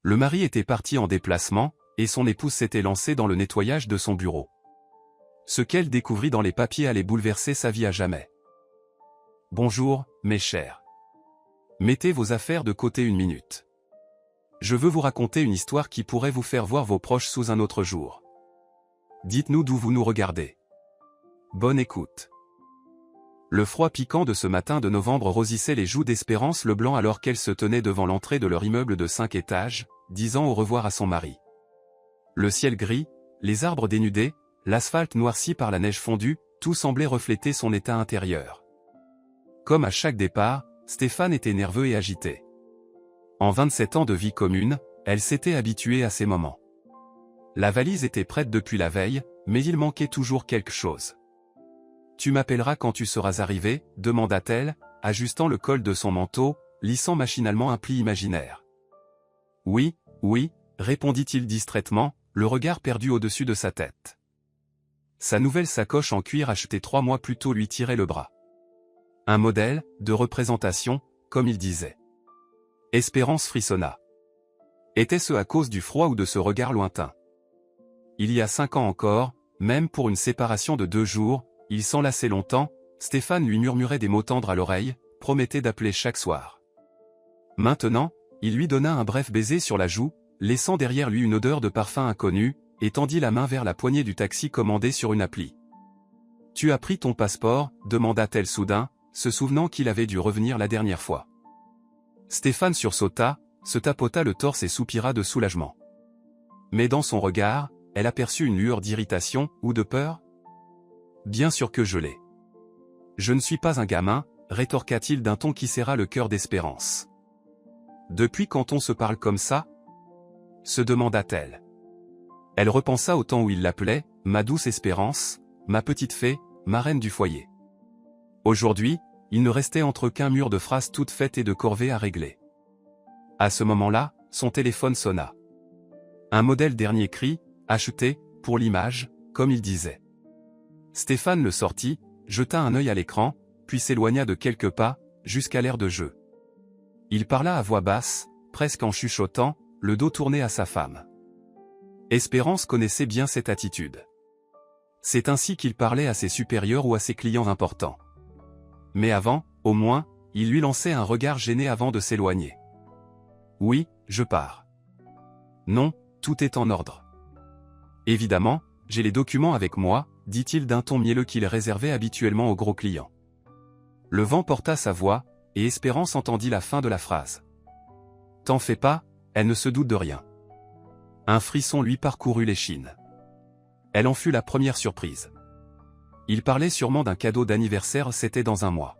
Le mari était parti en déplacement, et son épouse s'était lancée dans le nettoyage de son bureau. Ce qu'elle découvrit dans les papiers allait bouleverser sa vie à jamais. Bonjour, mes chers. Mettez vos affaires de côté une minute. Je veux vous raconter une histoire qui pourrait vous faire voir vos proches sous un autre jour. Dites-nous d'où vous nous regardez. Bonne écoute. Le froid piquant de ce matin de novembre rosissait les joues d'Espérance Leblanc alors qu'elle se tenait devant l'entrée de leur immeuble de 5 étages, disant au revoir à son mari. Le ciel gris, les arbres dénudés, l'asphalte noirci par la neige fondue, tout semblait refléter son état intérieur. Comme à chaque départ, Stéphane était nerveux et agité. En 27 ans de vie commune, elle s'était habituée à ces moments. La valise était prête depuis la veille, mais il manquait toujours quelque chose. « Tu m'appelleras quand tu seras arrivé ?» demanda-t-elle, ajustant le col de son manteau, lissant machinalement un pli imaginaire. « Oui, oui » répondit-il distraitement, le regard perdu au-dessus de sa tête. Sa nouvelle sacoche en cuir achetée 3 mois plus tôt lui tirait le bras. Un modèle, de représentation, comme il disait. Espérance frissonna. Était-ce à cause du froid ou de ce regard lointain? Il y a 5 ans encore, même pour une séparation de 2 jours, il s'enlaçait longtemps, Stéphane lui murmurait des mots tendres à l'oreille, promettait d'appeler chaque soir. Maintenant, il lui donna un bref baiser sur la joue, laissant derrière lui une odeur de parfum inconnu, et tendit la main vers la poignée du taxi commandé sur une appli. « Tu as pris ton passeport ?» demanda-t-elle soudain, se souvenant qu'il avait dû revenir la dernière fois. Stéphane sursauta, se tapota le torse et soupira de soulagement. Mais dans son regard, elle aperçut une lueur d'irritation, ou de peur. « Bien sûr que je l'ai. »« Je ne suis pas un gamin », rétorqua-t-il d'un ton qui serra le cœur d'Espérance. « Depuis quand on se parle comme ça ?» se demanda-t-elle. Elle repensa au temps où il l'appelait « ma douce Espérance », « ma petite fée », « ma reine du foyer ». Aujourd'hui, il ne restait entre qu'un mur de phrases toutes faites et de corvées à régler. À ce moment-là, son téléphone sonna. Un modèle dernier cri, acheté, pour l'image, comme il disait. Stéphane le sortit, jeta un œil à l'écran, puis s'éloigna de quelques pas, jusqu'à l'aire de jeu. Il parla à voix basse, presque en chuchotant, le dos tourné à sa femme. Espérance connaissait bien cette attitude. C'est ainsi qu'il parlait à ses supérieurs ou à ses clients importants. Mais avant, au moins, il lui lançait un regard gêné avant de s'éloigner. « Oui, je pars. »« Non, tout est en ordre. »« Évidemment, j'ai les documents avec moi, » dit-il d'un ton mielleux qu'il réservait habituellement aux gros clients. Le vent porta sa voix, et Espérance entendit la fin de la phrase. « T'en fais pas, elle ne se doute de rien. » Un frisson lui parcourut l'échine. Elle en fut la première surprise. Il parlait sûrement d'un cadeau d'anniversaire, c'était dans 1 mois.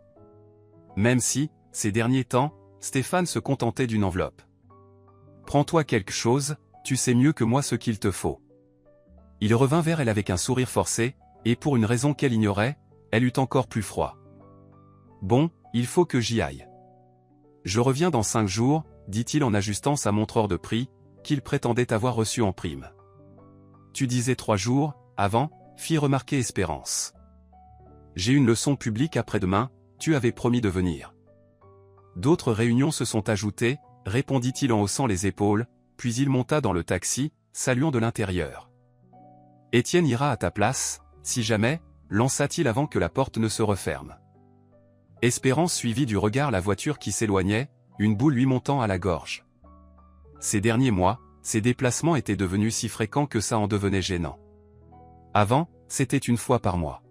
Même si, ces derniers temps, Stéphane se contentait d'une enveloppe. « Prends-toi quelque chose, tu sais mieux que moi ce qu'il te faut. » Il revint vers elle avec un sourire forcé, et pour une raison qu'elle ignorait, elle eut encore plus froid. « Bon, il faut que j'y aille. Je reviens dans 5 jours, dit-il en ajustant sa montre hors de prix, qu'il prétendait avoir reçue en prime. « Tu disais 3 jours, avant ?» fit remarquer Espérance. « J'ai une leçon publique après-demain, tu avais promis de venir. » D'autres réunions se sont ajoutées, répondit-il en haussant les épaules, puis il monta dans le taxi, saluant de l'intérieur. « Étienne ira à ta place, si jamais, lança-t-il avant que la porte ne se referme. Espérance suivit du regard la voiture qui s'éloignait, une boule lui montant à la gorge. Ces derniers mois, ses déplacements étaient devenus si fréquents que ça en devenait gênant. Avant, c'était 1 fois par mois.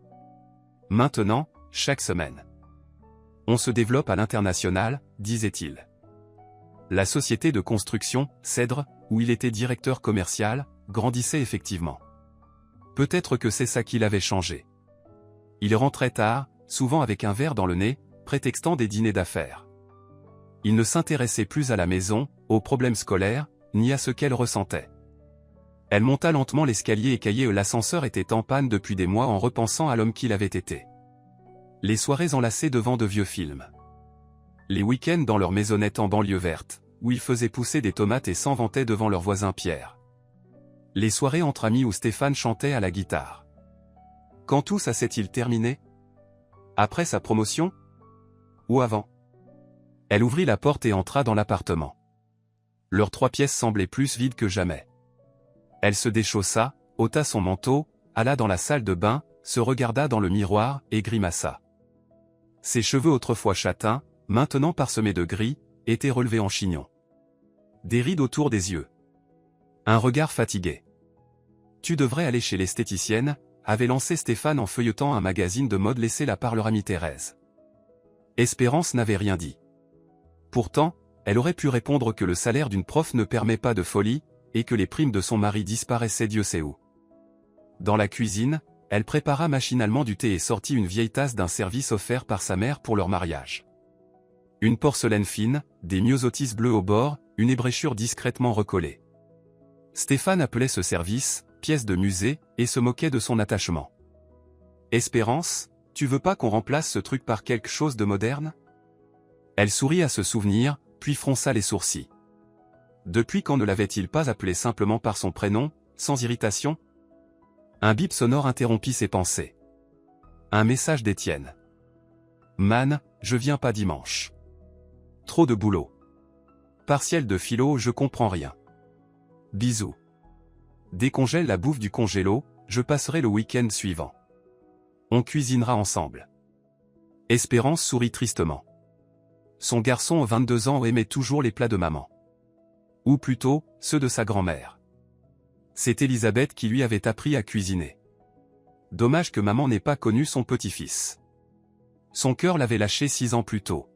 Maintenant, chaque semaine. On se développe à l'international, disait-il. La société de construction, Cèdre, où il était directeur commercial, grandissait effectivement. Peut-être que c'est ça qui l'avait changé. Il rentrait tard, souvent avec un verre dans le nez, prétextant des dîners d'affaires. Il ne s'intéressait plus à la maison, aux problèmes scolaires, ni à ce qu'elle ressentait. Elle monta lentement l'escalier écaillé, l'ascenseur était en panne depuis des mois en repensant à l'homme qu'il avait été. Les soirées enlacées devant de vieux films. Les week-ends dans leur maisonnette en banlieue verte, où ils faisaient pousser des tomates et s'en vantaient devant leur voisin Pierre. Les soirées entre amis où Stéphane chantait à la guitare. Quand tout ça s'est-il terminé? Après sa promotion? Ou avant? Elle ouvrit la porte et entra dans l'appartement. leurs 3 pièces semblaient plus vides que jamais. Elle se déchaussa, ôta son manteau, alla dans la salle de bain, se regarda dans le miroir et grimaça. Ses cheveux autrefois châtains, maintenant parsemés de gris, étaient relevés en chignon. Des rides autour des yeux. Un regard fatigué. « Tu devrais aller chez l'esthéticienne », avait lancé Stéphane en feuilletant un magazine de mode laissé là par leur amie Thérèse. Espérance n'avait rien dit. Pourtant, elle aurait pu répondre que le salaire d'une prof ne permet pas de folie, et que les primes de son mari disparaissaient Dieu sait où. Dans la cuisine, elle prépara machinalement du thé et sortit une vieille tasse d'un service offert par sa mère pour leur mariage. Une porcelaine fine, des myosotis bleus au bord, une ébréchure discrètement recollée. Stéphane appelait ce service « pièce de musée » et se moquait de son attachement. « Espérance, tu veux pas qu'on remplace ce truc par quelque chose de moderne ?» Elle sourit à ce souvenir, puis fronça les sourcils. Depuis quand ne l'avait-il pas appelé simplement par son prénom, sans irritation? Un bip sonore interrompit ses pensées. Un message d'Étienne. « Man, je viens pas dimanche. Trop de boulot. Partiel de philo, je comprends rien. Bisous. Décongèle la bouffe du congélo, je passerai le week-end suivant. On cuisinera ensemble. » Espérance sourit tristement. Son garçon, 22 ans, aimait toujours les plats de maman. Ou plutôt, ceux de sa grand-mère. C'est Elisabeth qui lui avait appris à cuisiner. Dommage que maman n'ait pas connu son petit-fils. Son cœur l'avait lâché 6 ans plus tôt.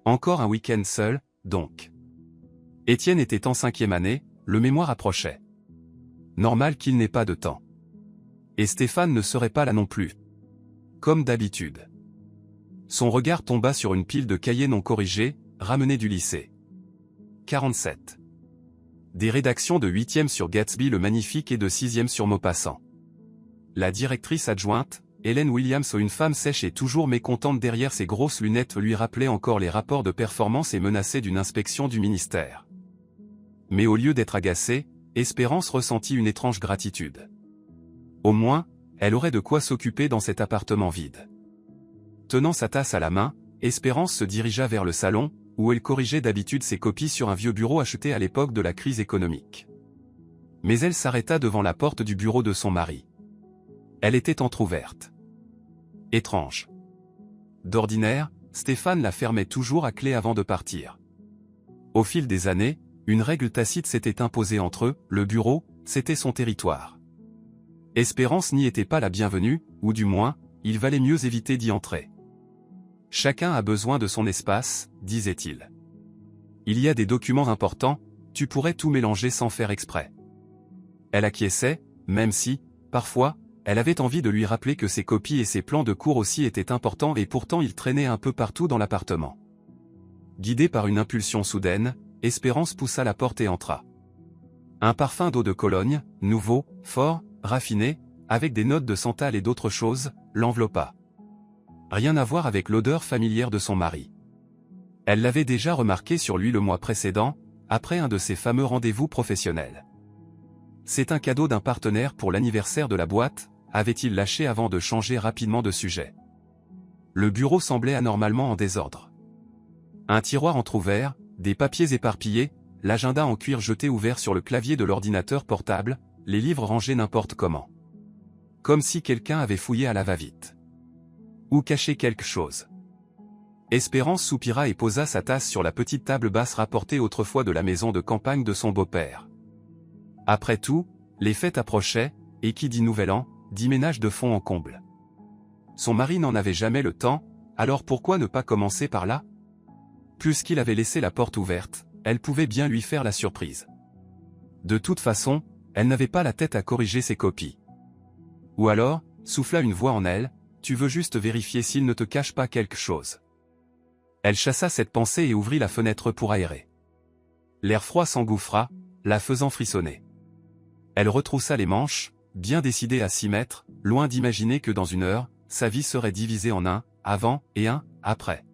Encore un week-end seul, donc. Étienne était en 5e année, le mémoire approchait. Normal qu'il n'ait pas de temps. Et Stéphane ne serait pas là non plus. Comme d'habitude. Son regard tomba sur une pile de cahiers non corrigés, ramenés du lycée. 47. Des rédactions de 8e sur Gatsby le Magnifique et de 6e sur Maupassant. La directrice adjointe, Hélène Williams, une femme sèche et toujours mécontente derrière ses grosses lunettes, lui rappelait encore les rapports de performance et menaçait d'une inspection du ministère. Mais au lieu d'être agacée, Espérance ressentit une étrange gratitude. Au moins, elle aurait de quoi s'occuper dans cet appartement vide. Tenant sa tasse à la main, Espérance se dirigea vers le salon, où elle corrigeait d'habitude ses copies sur un vieux bureau acheté à l'époque de la crise économique. Mais elle s'arrêta devant la porte du bureau de son mari. Elle était entr'ouverte. Étrange. D'ordinaire, Stéphane la fermait toujours à clé avant de partir. Au fil des années, une règle tacite s'était imposée entre eux, le bureau, c'était son territoire. Espérance n'y était pas la bienvenue, ou du moins, il valait mieux éviter d'y entrer. Chacun a besoin de son espace, disait-il. Il y a des documents importants, tu pourrais tout mélanger sans faire exprès. Elle acquiesçait, même si, parfois, elle avait envie de lui rappeler que ses copies et ses plans de cours aussi étaient importants et pourtant ils traînaient un peu partout dans l'appartement. Guidée par une impulsion soudaine, Espérance poussa la porte et entra. Un parfum d'eau de Cologne, nouveau, fort, raffiné, avec des notes de santal et d'autres choses, l'enveloppa. Rien à voir avec l'odeur familière de son mari. Elle l'avait déjà remarqué sur lui le mois précédent, après un de ses fameux rendez-vous professionnels. C'est un cadeau d'un partenaire pour l'anniversaire de la boîte, avait-il lâché avant de changer rapidement de sujet. Le bureau semblait anormalement en désordre. Un tiroir entrouvert, des papiers éparpillés, l'agenda en cuir jeté ouvert sur le clavier de l'ordinateur portable, les livres rangés n'importe comment. Comme si quelqu'un avait fouillé à la va-vite. Ou caché quelque chose. Espérance soupira et posa sa tasse sur la petite table basse rapportée autrefois de la maison de campagne de son beau-père. Après tout, les fêtes approchaient, et qui dit nouvel an, dit ménage de fond en comble. Son mari n'en avait jamais le temps, alors pourquoi ne pas commencer par là? Puisqu'il avait laissé la porte ouverte, elle pouvait bien lui faire la surprise. De toute façon, elle n'avait pas la tête à corriger ses copies. Ou alors, souffla une voix en elle, tu veux juste vérifier s'il ne te cache pas quelque chose. Elle chassa cette pensée et ouvrit la fenêtre pour aérer. L'air froid s'engouffra, la faisant frissonner. Elle retroussa les manches, bien décidée à s'y mettre, loin d'imaginer que dans une heure, sa vie serait divisée en un avant et un après.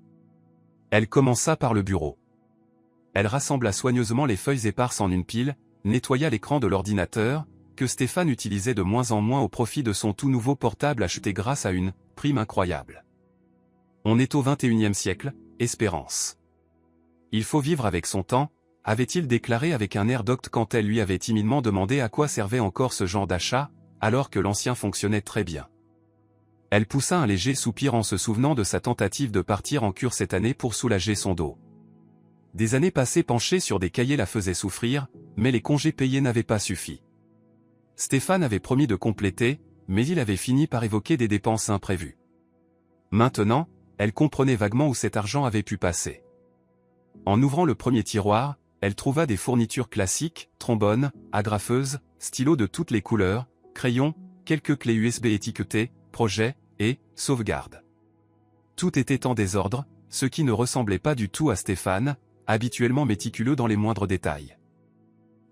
Elle commença par le bureau. Elle rassembla soigneusement les feuilles éparses en une pile, nettoya l'écran de l'ordinateur, que Stéphane utilisait de moins en moins au profit de son tout nouveau portable acheté grâce à une prime incroyable. On est au XXIe siècle, Espérance. Il faut vivre avec son temps, avait-il déclaré avec un air docte quand elle lui avait timidement demandé à quoi servait encore ce genre d'achat, alors que l'ancien fonctionnait très bien. Elle poussa un léger soupir en se souvenant de sa tentative de partir en cure cette année pour soulager son dos. Des années passées penchées sur des cahiers la faisaient souffrir, mais les congés payés n'avaient pas suffi. Stéphane avait promis de compléter, mais il avait fini par évoquer des dépenses imprévues. Maintenant, elle comprenait vaguement où cet argent avait pu passer. En ouvrant le premier tiroir, elle trouva des fournitures classiques, trombones, agrafeuses, stylos de toutes les couleurs, crayons, quelques clés USB étiquetées, projets, et sauvegarde. Tout était en désordre, ce qui ne ressemblait pas du tout à Stéphane, habituellement méticuleux dans les moindres détails.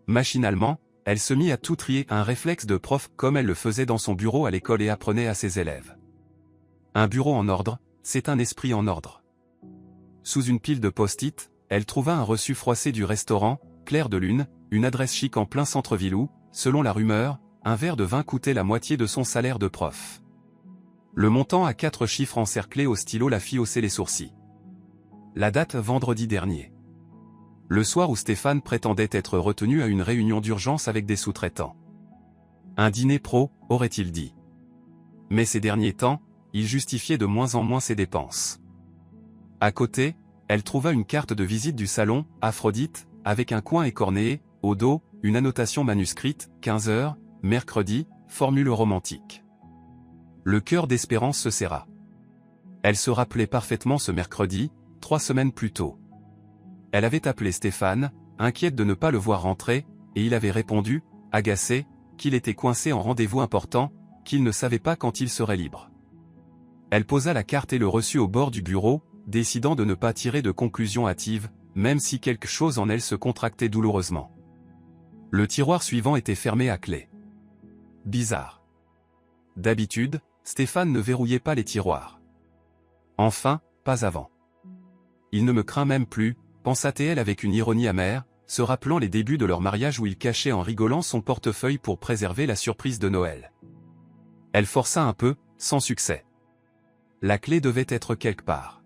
Machinalement, elle se mit à tout trier, un réflexe de prof comme elle le faisait dans son bureau à l'école et apprenait à ses élèves. Un bureau en ordre, c'est un esprit en ordre. Sous une pile de post-it, elle trouva un reçu froissé du restaurant, Clair de Lune, une adresse chic en plein centre-ville où, selon la rumeur, un verre de vin coûtait la moitié de son salaire de prof. Le montant à 4 chiffres encerclés au stylo la fit hausser les sourcils. La date vendredi dernier. Le soir où Stéphane prétendait être retenu à une réunion d'urgence avec des sous-traitants. Un dîner pro, aurait-il dit. Mais ces derniers temps, il justifiait de moins en moins ses dépenses. À côté, elle trouva une carte de visite du salon, Aphrodite, avec un coin écorné, au dos, une annotation manuscrite, 15 h, mercredi, formule romantique. Le cœur d'Espérance se serra. Elle se rappelait parfaitement ce mercredi, 3 semaines plus tôt. Elle avait appelé Stéphane, inquiète de ne pas le voir rentrer, et il avait répondu, agacé, qu'il était coincé en rendez-vous important, qu'il ne savait pas quand il serait libre. Elle posa la carte et le reçut au bord du bureau, décidant de ne pas tirer de conclusions hâtives, même si quelque chose en elle se contractait douloureusement. Le tiroir suivant était fermé à clé. Bizarre. D'habitude, Stéphane ne verrouillait pas les tiroirs. Enfin, pas avant. Il ne me craint même plus, pensa-t-elle avec une ironie amère, se rappelant les débuts de leur mariage où il cachait en rigolant son portefeuille pour préserver la surprise de Noël. Elle força un peu, sans succès. La clé devait être quelque part.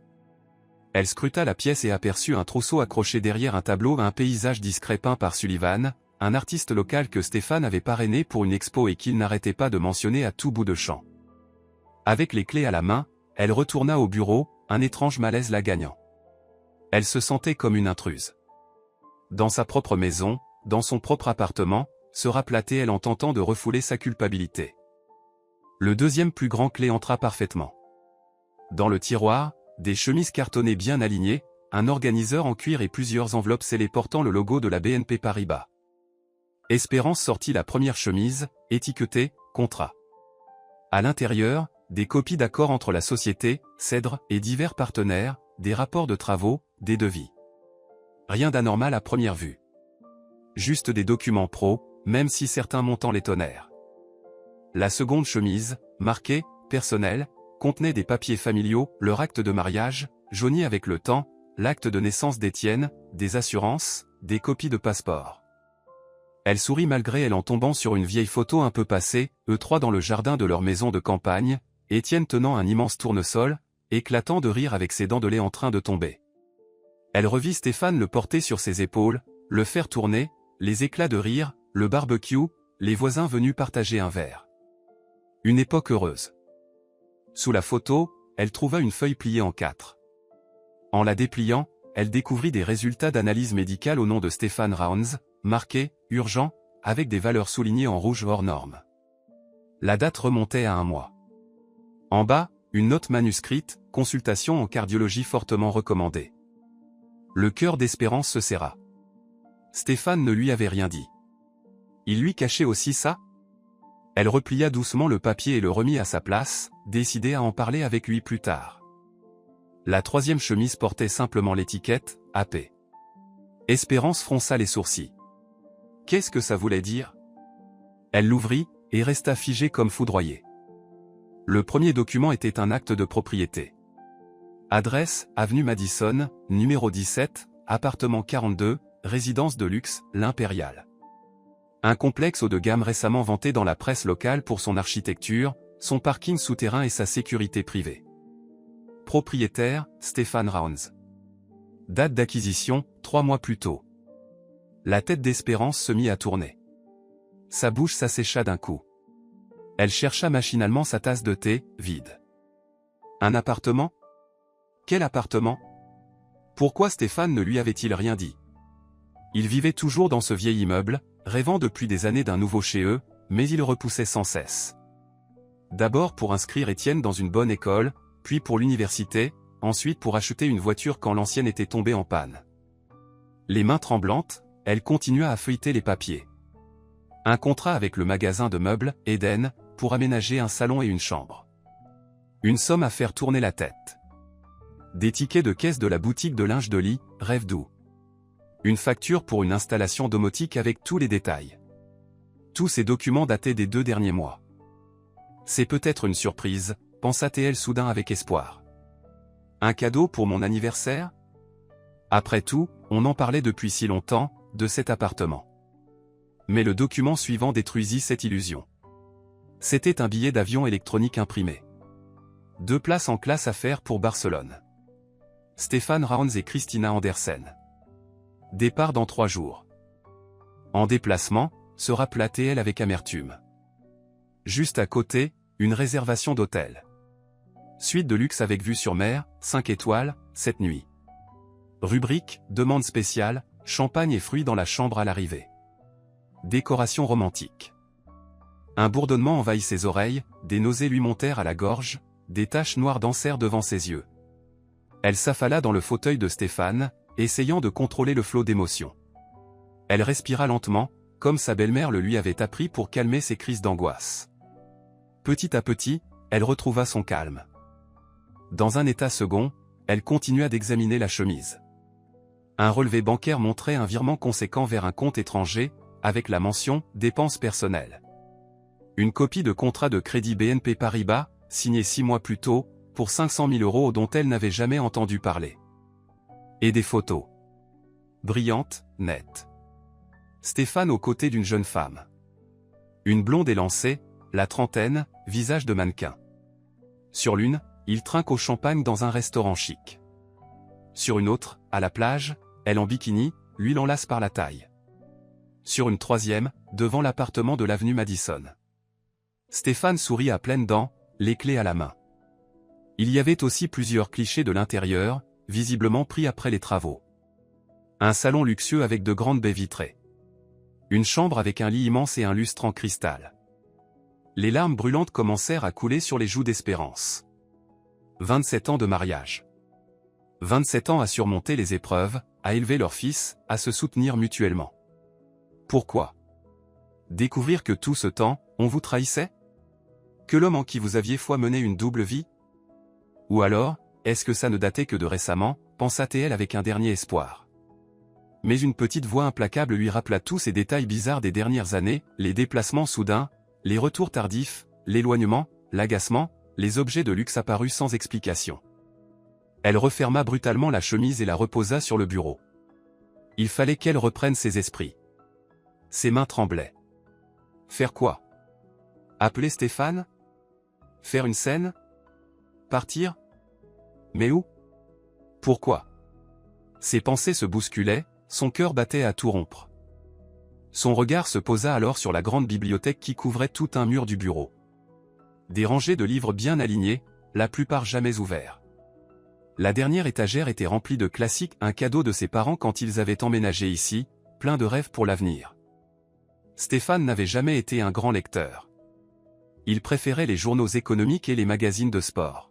Elle scruta la pièce et aperçut un trousseau accroché derrière un tableau à un paysage discret peint par Sullivan, un artiste local que Stéphane avait parrainé pour une expo et qu'il n'arrêtait pas de mentionner à tout bout de champ. Avec les clés à la main, elle retourna au bureau, un étrange malaise la gagnant. Elle se sentait comme une intruse. Dans sa propre maison, dans son propre appartement, se rappela-t-elle en tentant de refouler sa culpabilité. Le deuxième plus grand clé entra parfaitement. Dans le tiroir, des chemises cartonnées bien alignées, un organiseur en cuir et plusieurs enveloppes scellées portant le logo de la BNP Paribas. Espérance sortit la première chemise, étiquetée « Contrat ». À l'intérieur, des copies d'accords entre la société, Cèdre, et divers partenaires, des rapports de travaux, des devis. Rien d'anormal à première vue. Juste des documents pro, même si certains montants l'étonnèrent. La seconde chemise, marquée « Personnel », contenait des papiers familiaux, leur acte de mariage, jauni avec le temps, l'acte de naissance d'Étienne, des assurances, des copies de passeport. Elle sourit malgré elle en tombant sur une vieille photo un peu passée, eux trois dans le jardin de leur maison de campagne, Étienne tenant un immense tournesol, éclatant de rire avec ses dents de lait en train de tomber. Elle revit Stéphane le porter sur ses épaules, le faire tourner, les éclats de rire, le barbecue, les voisins venus partager un verre. Une époque heureuse. Sous la photo, elle trouva une feuille pliée en 4. En la dépliant, elle découvrit des résultats d'analyse médicale au nom de Stéphane Rounds, marqués « Urgent », avec des valeurs soulignées en rouge hors norme. La date remontait à 1 mois. En bas, une note manuscrite, « Consultation en cardiologie fortement recommandée ». Le cœur d'Espérance se serra. Stéphane ne lui avait rien dit. Il lui cachait aussi ça? Elle replia doucement le papier et le remit à sa place, décidée à en parler avec lui plus tard. La troisième chemise portait simplement l'étiquette « AP ». Espérance fronça les sourcils. Qu'est-ce que ça voulait dire? Elle l'ouvrit, et resta figée comme foudroyée. Le premier document était un acte de propriété. Adresse, avenue Madison, numéro 17, appartement 42, résidence de luxe, l'Impérial. Un complexe haut de gamme récemment vanté dans la presse locale pour son architecture, son parking souterrain et sa sécurité privée. Propriétaire, Stéphane Rounds. Date d'acquisition, 3 mois plus tôt. La tête d'Espérance se mit à tourner. Sa bouche s'assécha d'un coup. Elle chercha machinalement sa tasse de thé, vide. Un appartement? Quel appartement? Pourquoi Stéphane ne lui avait-il rien dit? Il vivait toujours dans ce vieil immeuble, rêvant depuis des années d'un nouveau chez eux, mais il repoussait sans cesse. D'abord pour inscrire Étienne dans une bonne école, puis pour l'université, ensuite pour acheter une voiture quand l'ancienne était tombée en panne. Les mains tremblantes, elle continua à feuilleter les papiers. Un contrat avec le magasin de meubles, Eden, pour aménager un salon et une chambre. Une somme à faire tourner la tête. Des tickets de caisse de la boutique de linge de lit, Rêve doux. Une facture pour une installation domotique avec tous les détails. Tous ces documents dataient des 2 derniers mois. C'est peut-être une surprise, pensa-t-elle soudain avec espoir. Un cadeau pour mon anniversaire? Après tout, on en parlait depuis si longtemps, de cet appartement. Mais le document suivant détruisit cette illusion. C'était un billet d'avion électronique imprimé. 2 places en classe à faire pour Barcelone. Stéphane Raons et Christina Andersen. Départ dans 3 jours. En déplacement, se rappela-t-elle avec amertume. Juste à côté, une réservation d'hôtel. Suite de luxe avec vue sur mer, 5 étoiles, cette nuit. Rubrique, demande spéciale, champagne et fruits dans la chambre à l'arrivée. Décoration romantique. Un bourdonnement envahit ses oreilles, des nausées lui montèrent à la gorge, des taches noires dansèrent devant ses yeux. Elle s'affala dans le fauteuil de Stéphane, essayant de contrôler le flot d'émotions. Elle respira lentement, comme sa belle-mère le lui avait appris pour calmer ses crises d'angoisse. Petit à petit, elle retrouva son calme. Dans un état second, elle continua d'examiner la chemise. Un relevé bancaire montrait un virement conséquent vers un compte étranger, avec la mention « Dépenses personnelles ». Une copie de contrat de crédit BNP Paribas, signé 6 mois plus tôt, pour 500 000 € dont elle n'avait jamais entendu parler. Et des photos. Brillantes, nettes. Stéphane aux côtés d'une jeune femme. Une blonde élancée, la trentaine, visage de mannequin. Sur l'une, il trinque au champagne dans un restaurant chic. Sur une autre, à la plage, elle en bikini, lui l'enlace par la taille. Sur une troisième, devant l'appartement de l'avenue Madison. Stéphane sourit à pleines dents, les clés à la main. Il y avait aussi plusieurs clichés de l'intérieur, visiblement pris après les travaux. Un salon luxueux avec de grandes baies vitrées. Une chambre avec un lit immense et un lustre en cristal. Les larmes brûlantes commencèrent à couler sur les joues d'Espérance. 27 ans de mariage. 27 ans à surmonter les épreuves, à élever leur fils, à se soutenir mutuellement. Pourquoi? Découvrir que tout ce temps, on vous trahissait? Que l'homme en qui vous aviez foi menait une double vie? Ou alors, est-ce que ça ne datait que de récemment, pensa-t-elle avec un dernier espoir. Mais une petite voix implacable lui rappela tous ces détails bizarres des dernières années, les déplacements soudains, les retours tardifs, l'éloignement, l'agacement, les objets de luxe apparus sans explication. Elle referma brutalement la chemise et la reposa sur le bureau. Il fallait qu'elle reprenne ses esprits. Ses mains tremblaient. Faire quoi? Appeler Stéphane? Faire une scène? Partir? Mais où? Pourquoi? Ses pensées se bousculaient, son cœur battait à tout rompre. Son regard se posa alors sur la grande bibliothèque qui couvrait tout un mur du bureau. Des rangées de livres bien alignés, la plupart jamais ouverts. La dernière étagère était remplie de classiques, un cadeau de ses parents quand ils avaient emménagé ici, plein de rêves pour l'avenir. Stéphane n'avait jamais été un grand lecteur. Il préférait les journaux économiques et les magazines de sport.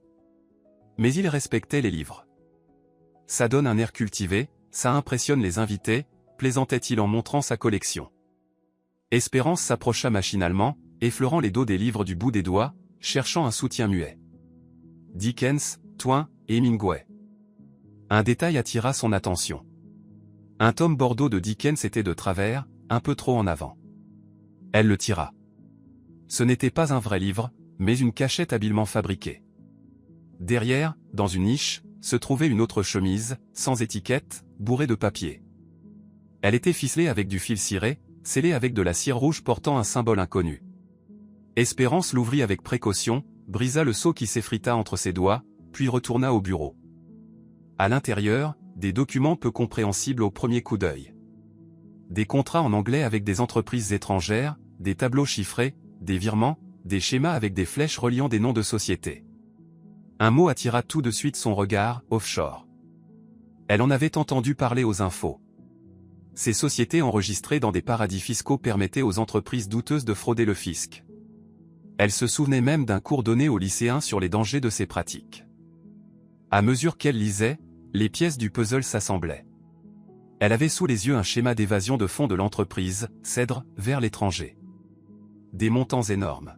Mais il respectait les livres. Ça donne un air cultivé, ça impressionne les invités, plaisantait-il en montrant sa collection. Espérance s'approcha machinalement, effleurant les dos des livres du bout des doigts, cherchant un soutien muet. Dickens, Twain, Hemingway. Un détail attira son attention. Un tome bordeaux de Dickens était de travers, un peu trop en avant. Elle le tira. Ce n'était pas un vrai livre, mais une cachette habilement fabriquée. Derrière, dans une niche, se trouvait une autre chemise, sans étiquette, bourrée de papier. Elle était ficelée avec du fil ciré, scellée avec de la cire rouge portant un symbole inconnu. Espérance l'ouvrit avec précaution, brisa le seau qui s'effrita entre ses doigts, puis retourna au bureau. À l'intérieur, des documents peu compréhensibles au premier coup d'œil. des contrats en anglais avec des entreprises étrangères, des tableaux chiffrés, des virements, des schémas avec des flèches reliant des noms de sociétés. Un mot attira tout de suite son regard, offshore. Elle en avait entendu parler aux infos. Ces sociétés enregistrées dans des paradis fiscaux permettaient aux entreprises douteuses de frauder le fisc. Elle se souvenait même d'un cours donné aux lycéens sur les dangers de ces pratiques. À mesure qu'elle lisait, les pièces du puzzle s'assemblaient. Elle avait sous les yeux un schéma d'évasion de fonds de l'entreprise, Cèdre, vers l'étranger. Des montants énormes.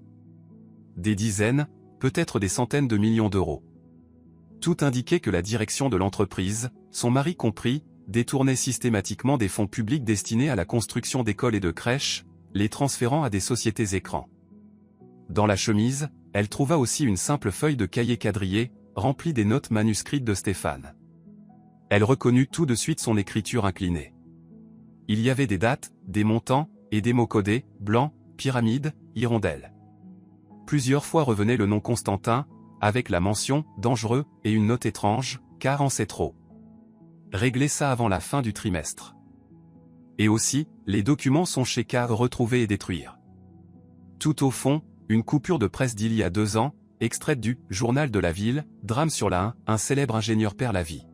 Des dizaines, peut-être des centaines de millions d'euros. Tout indiquait que la direction de l'entreprise, son mari compris, détournait systématiquement des fonds publics destinés à la construction d'écoles et de crèches, les transférant à des sociétés écrans. Dans la chemise, elle trouva aussi une simple feuille de cahier quadrillé, remplie des notes manuscrites de Stéphane. Elle reconnut tout de suite son écriture inclinée. Il y avait des dates, des montants, et des mots codés, blanc, pyramide, hirondelle. Plusieurs fois revenait le nom Constantin, avec la mention « dangereux » et une note étrange, car en sait trop. Réglez ça avant la fin du trimestre. Et aussi, les documents sont chez K retrouvés et détruire. Tout au fond, une coupure de presse d'il y a 2 ans, extraite du « Journal de la ville », drame sur la 1, un célèbre ingénieur perd la vie.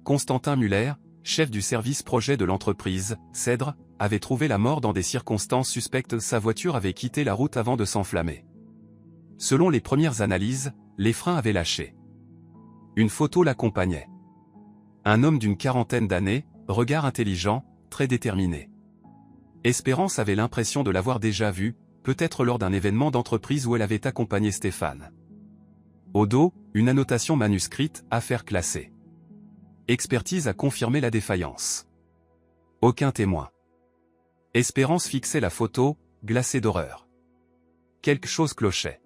Constantin Muller, chef du service projet de l'entreprise, Cèdre, avait trouvé la mort dans des circonstances suspectes. Sa voiture avait quitté la route avant de s'enflammer. Selon les premières analyses, les freins avaient lâché. Une photo l'accompagnait. Un homme d'une quarantaine d'années, regard intelligent, très déterminé. Espérance avait l'impression de l'avoir déjà vu, peut-être lors d'un événement d'entreprise où elle avait accompagné Stéphane. Au dos, une annotation manuscrite, affaire classée. Expertise a confirmé la défaillance. Aucun témoin. Espérance fixait la photo, glacée d'horreur. Quelque chose clochait.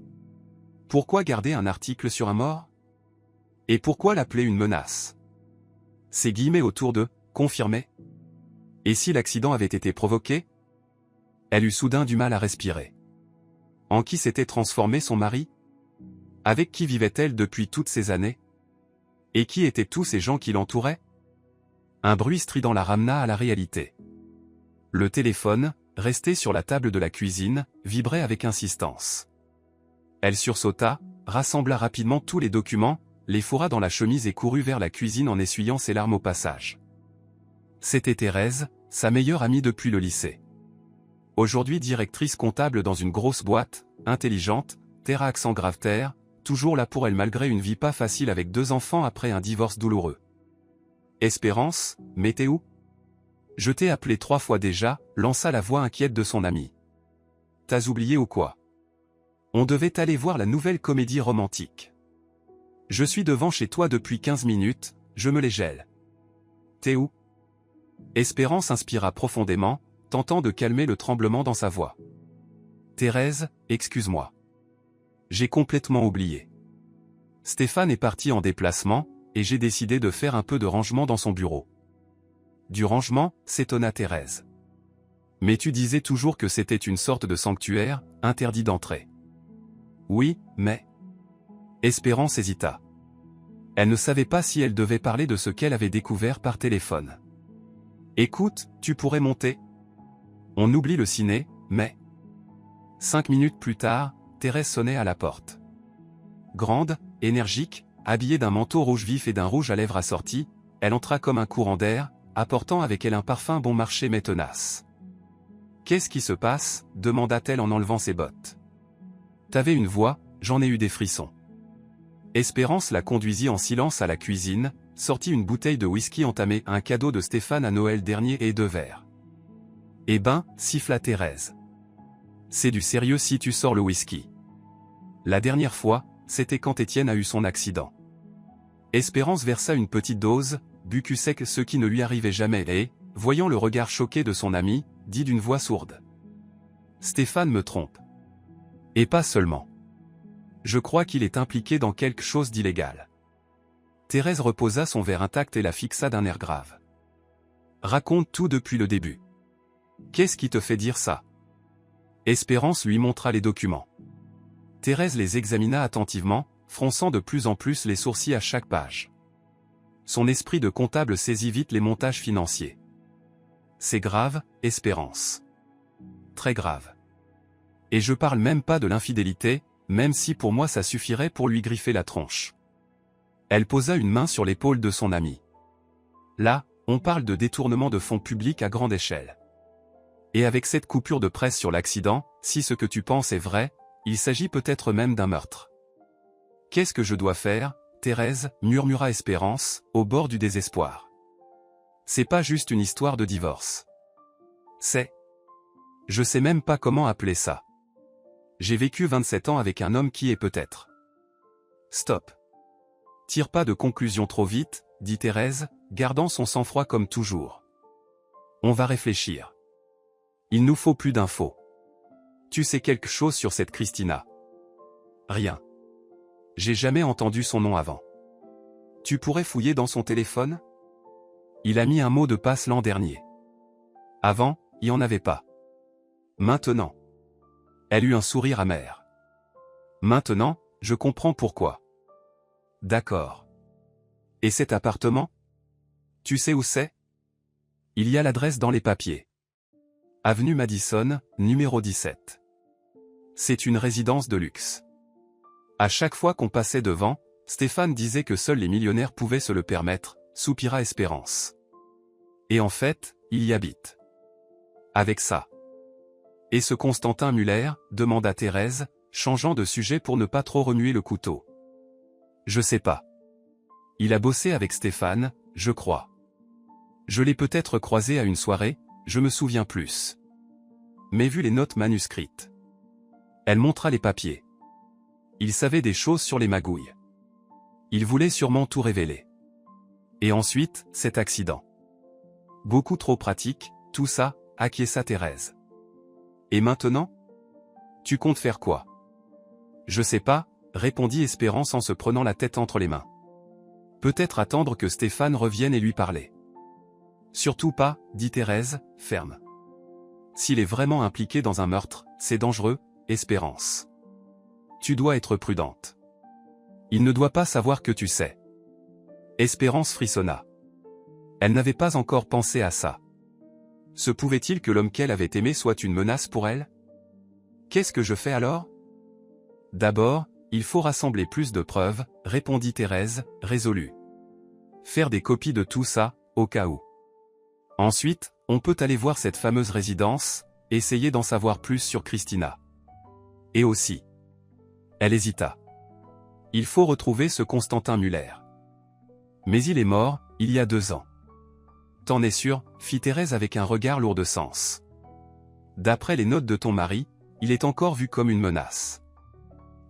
Pourquoi garder un article sur un mort? Et pourquoi l'appeler une menace? Ces guillemets autour de « confirmait ». Et si l'accident avait été provoqué? Elle eut soudain du mal à respirer. En qui s'était transformé son mari? Avec qui vivait-elle depuis toutes ces années? Et qui étaient tous ces gens qui l'entouraient? Un bruit strident la ramena à la réalité. Le téléphone, resté sur la table de la cuisine, vibrait avec insistance. Elle sursauta, rassembla rapidement tous les documents, les fourra dans la chemise et courut vers la cuisine en essuyant ses larmes au passage. C'était Thérèse, sa meilleure amie depuis le lycée. Aujourd'hui directrice comptable dans une grosse boîte, intelligente, terre à accent grave terre, toujours là pour elle malgré une vie pas facile avec 2 enfants après un divorce douloureux. Espérance, mais t'es où? Je t'ai appelé 3 fois déjà, lança la voix inquiète de son ami. T'as oublié ou quoi? On devait aller voir la nouvelle comédie romantique. Je suis devant chez toi depuis 15 minutes, je me les gèle. T'es où? Espérance inspira profondément, tentant de calmer le tremblement dans sa voix. Thérèse, excuse-moi. J'ai complètement oublié. Stéphane est parti en déplacement, et j'ai décidé de faire un peu de rangement dans son bureau. Du rangement, s'étonna Thérèse. Mais tu disais toujours que c'était une sorte de sanctuaire, interdit d'entrée. Oui, mais... Espérance hésita. Elle ne savait pas si elle devait parler de ce qu'elle avait découvert par téléphone. Écoute, tu pourrais monter? On oublie le ciné, mais... 5 minutes plus tard, Thérèse sonnait à la porte. Grande, énergique, habillée d'un manteau rouge vif et d'un rouge à lèvres assorti, elle entra comme un courant d'air, apportant avec elle un parfum bon marché mais tenace. « Qu'est-ce qui se passe » demanda-t-elle en enlevant ses bottes. « T'avais une voix, j'en ai eu des frissons. » Espérance la conduisit en silence à la cuisine, sortit une bouteille de whisky entamée, un cadeau de Stéphane à Noël dernier et 2 verres. « Eh ben, siffla Thérèse. C'est du sérieux si tu sors le whisky. La dernière fois, c'était quand Étienne a eu son accident. » Espérance versa une petite dose, but sec ce qui ne lui arrivait jamais et, voyant le regard choqué de son ami, dit d'une voix sourde. « Stéphane me trompe. Et pas seulement. Je crois qu'il est impliqué dans quelque chose d'illégal. » Thérèse reposa son verre intact et la fixa d'un air grave. « Raconte tout depuis le début. Qu'est-ce qui te fait dire ça ?» Espérance lui montra les documents. Thérèse les examina attentivement, fronçant de plus en plus les sourcils à chaque page. Son esprit de comptable saisit vite les montages financiers. C'est grave, Espérance. Très grave. Et je parle même pas de l'infidélité, même si pour moi ça suffirait pour lui griffer la tronche. Elle posa une main sur l'épaule de son ami. Là, on parle de détournement de fonds publics à grande échelle. Et avec cette coupure de presse sur l'accident, si ce que tu penses est vrai, il s'agit peut-être même d'un meurtre. Qu'est-ce que je dois faire, Thérèse, murmura Espérance, au bord du désespoir. C'est pas juste une histoire de divorce. C'est... Je sais même pas comment appeler ça. J'ai vécu 27 ans avec un homme qui est peut-être... Stop. Tire pas de conclusion trop vite, dit Thérèse, gardant son sang-froid comme toujours. On va réfléchir. Il nous faut plus d'infos. Tu sais quelque chose sur cette Christina? Rien. J'ai jamais entendu son nom avant. Tu pourrais fouiller dans son téléphone? Il a mis un mot de passe l'an dernier. Avant, il n'y en avait pas. Maintenant. Elle eut un sourire amer. Maintenant, je comprends pourquoi. D'accord. Et cet appartement? Tu sais où c'est? Il y a l'adresse dans les papiers. Avenue Madison, numéro 17. C'est une résidence de luxe. À chaque fois qu'on passait devant, Stéphane disait que seuls les millionnaires pouvaient se le permettre, soupira Espérance. Et en fait, il y habite. Avec ça. Et ce Constantin Muller, demanda Thérèse, changeant de sujet pour ne pas trop remuer le couteau. Je sais pas. Il a bossé avec Stéphane, je crois. Je l'ai peut-être croisé à une soirée, je me souviens plus. Mais vu les notes manuscrites. Elle montra les papiers. Il savait des choses sur les magouilles. Il voulait sûrement tout révéler. Et ensuite, cet accident. Beaucoup trop pratique, tout ça, acquiesça Thérèse. Et maintenant? Tu comptes faire quoi? Je sais pas, répondit Espérance en se prenant la tête entre les mains. Peut-être attendre que Stéphane revienne et lui parler. Surtout pas, dit Thérèse, ferme. S'il est vraiment impliqué dans un meurtre, c'est dangereux, Espérance. Tu dois être prudente. Il ne doit pas savoir que tu sais. Espérance frissonna. Elle n'avait pas encore pensé à ça. Se pouvait-il que l'homme qu'elle avait aimé soit une menace pour elle? Qu'est-ce que je fais alors? D'abord, il faut rassembler plus de preuves, répondit Thérèse, résolue. Faire des copies de tout ça, au cas où. Ensuite, on peut aller voir cette fameuse résidence, essayer d'en savoir plus sur Christina. Et aussi. Elle hésita. Il faut retrouver ce Constantin Muller. Mais il est mort, il y a 2 ans. T'en es sûr, fit Thérèse avec un regard lourd de sens. D'après les notes de ton mari, il est encore vu comme une menace.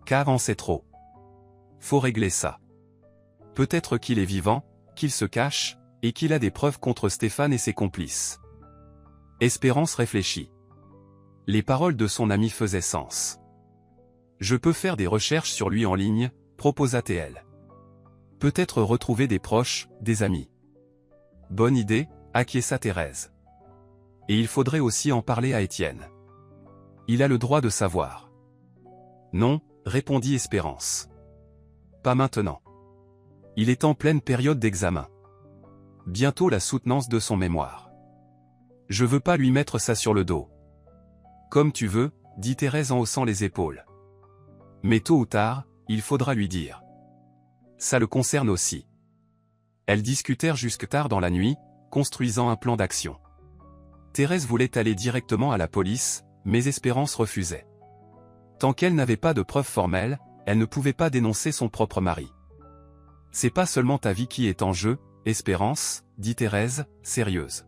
Car en sait trop. Faut régler ça. Peut-être qu'il est vivant, qu'il se cache, et qu'il a des preuves contre Stéphane et ses complices. Espérance réfléchit. Les paroles de son ami faisaient sens. Je peux faire des recherches sur lui en ligne, proposa-t-elle. Peut-être retrouver des proches, des amis. Bonne idée, acquiesça Thérèse. Et il faudrait aussi en parler à Étienne. Il a le droit de savoir. Non, répondit Espérance. Pas maintenant. Il est en pleine période d'examen. Bientôt la soutenance de son mémoire. Je veux pas lui mettre ça sur le dos. Comme tu veux, dit Thérèse en haussant les épaules. Mais tôt ou tard, il faudra lui dire. Ça le concerne aussi. Elles discutèrent jusque tard dans la nuit, construisant un plan d'action. Thérèse voulait aller directement à la police, mais Espérance refusait. Tant qu'elle n'avait pas de preuves formelles, elle ne pouvait pas dénoncer son propre mari. C'est pas seulement ta vie qui est en jeu, Espérance, dit Thérèse, sérieuse.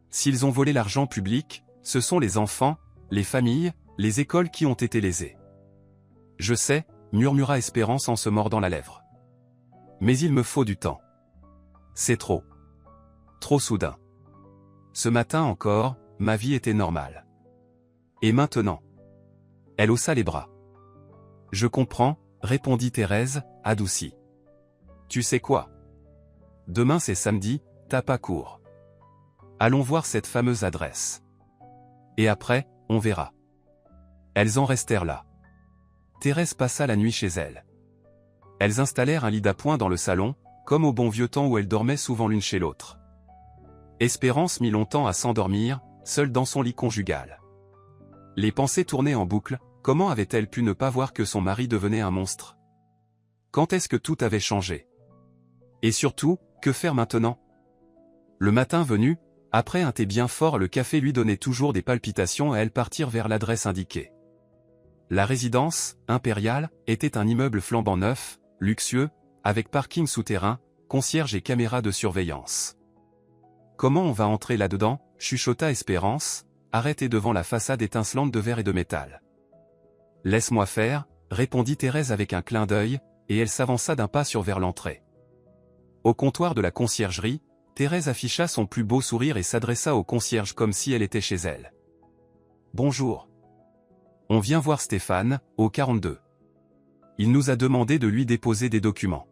S'ils ont volé l'argent public, ce sont les enfants, les familles, les écoles qui ont été lésées. Je sais, murmura Espérance en se mordant la lèvre. Mais il me faut du temps. C'est trop. Trop soudain. Ce matin encore, ma vie était normale. Et maintenant? Elle haussa les bras. Je comprends, répondit Thérèse, adoucie. Tu sais quoi? Demain c'est samedi, t'as pas cours. Allons voir cette fameuse adresse. Et après, on verra. Elles en restèrent là. Thérèse passa la nuit chez elle. Elles installèrent un lit d'appoint dans le salon, comme au bon vieux temps où elles dormaient souvent l'une chez l'autre. Espérance mit longtemps à s'endormir, seule dans son lit conjugal. Les pensées tournaient en boucle, comment avait-elle pu ne pas voir que son mari devenait un monstre? Quand est-ce que tout avait changé? Et surtout, que faire maintenant? Le matin venu, après un thé bien fort, le café lui donnait toujours des palpitations et elle partir vers l'adresse indiquée. La résidence, impériale, était un immeuble flambant neuf, luxueux, avec parking souterrain, concierge et caméra de surveillance. Comment on va entrer là-dedans? Chuchota Espérance, arrêtée devant la façade étincelante de verre et de métal. Laisse-moi faire, répondit Thérèse avec un clin d'œil, et elle s'avança d'un pas vers l'entrée. Au comptoir de la conciergerie, Thérèse afficha son plus beau sourire et s'adressa au concierge comme si elle était chez elle. Bonjour. On vient voir Stéphane, au 42. Il nous a demandé de lui déposer des documents.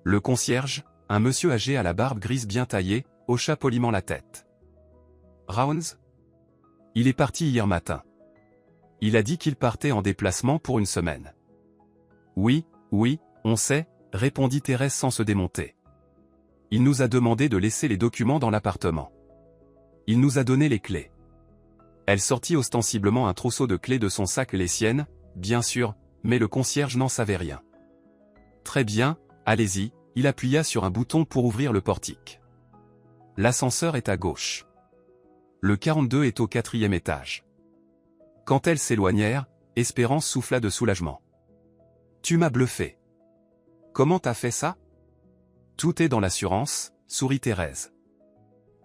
Le concierge, un monsieur âgé à la barbe grise bien taillée, hocha poliment la tête. Rounds? Il est parti hier matin. Il a dit qu'il partait en déplacement pour une semaine. Oui, on sait, répondit Thérèse sans se démonter. Il nous a demandé de laisser les documents dans l'appartement. Il nous a donné les clés. Elle sortit ostensiblement un trousseau de clés de son sac, les siennes, bien sûr, mais le concierge n'en savait rien. Très bien, allez-y, il appuya sur un bouton pour ouvrir le portique. L'ascenseur est à gauche. Le 42 est au 4e étage. Quand elles s'éloignèrent, Espérance souffla de soulagement. Tu m'as bluffé. Comment t'as fait ça? Tout est dans l'assurance, sourit Thérèse.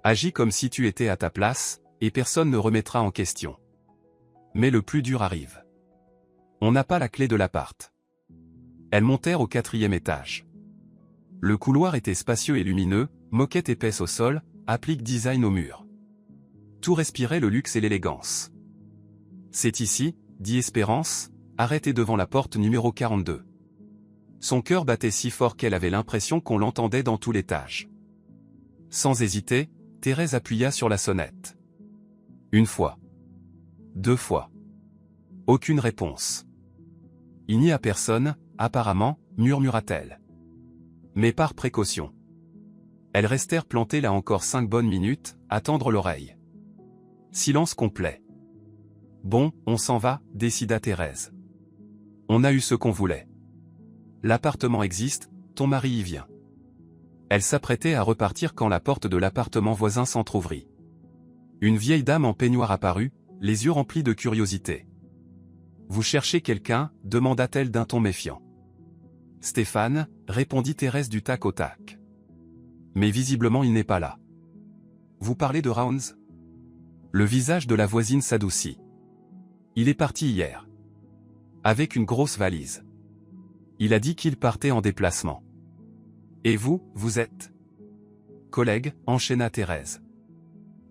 Agis comme si tu étais à ta place, et personne ne remettra en question. Mais le plus dur arrive. On n'a pas la clé de l'appart. Elles montèrent au 4e étage. Le couloir était spacieux et lumineux, moquette épaisse au sol, applique design au mur. Tout respirait le luxe et l'élégance. C'est ici, dit Espérance, arrêtée devant la porte numéro 42. Son cœur battait si fort qu'elle avait l'impression qu'on l'entendait dans tout l'étage. Sans hésiter, Thérèse appuya sur la sonnette. Une fois. 2 fois. Aucune réponse. Il n'y a personne, apparemment, murmura-t-elle. Mais par précaution. Elles restèrent plantées là encore 5 bonnes minutes, à tendre l'oreille. Silence complet. Bon, on s'en va, décida Thérèse. On a eu ce qu'on voulait. L'appartement existe, ton mari y vient. Elle s'apprêtait à repartir quand la porte de l'appartement voisin s'entr'ouvrit. Une vieille dame en peignoir apparut, les yeux remplis de curiosité. Vous cherchez quelqu'un, demanda-t-elle d'un ton méfiant. Stéphane, répondit Thérèse du tac au tac. Mais visiblement il n'est pas là. Vous parlez de Rounds? Le visage de la voisine s'adoucit. Il est parti hier. Avec une grosse valise. Il a dit qu'il partait en déplacement. Et vous, vous êtes? Collègue, enchaîna Thérèse.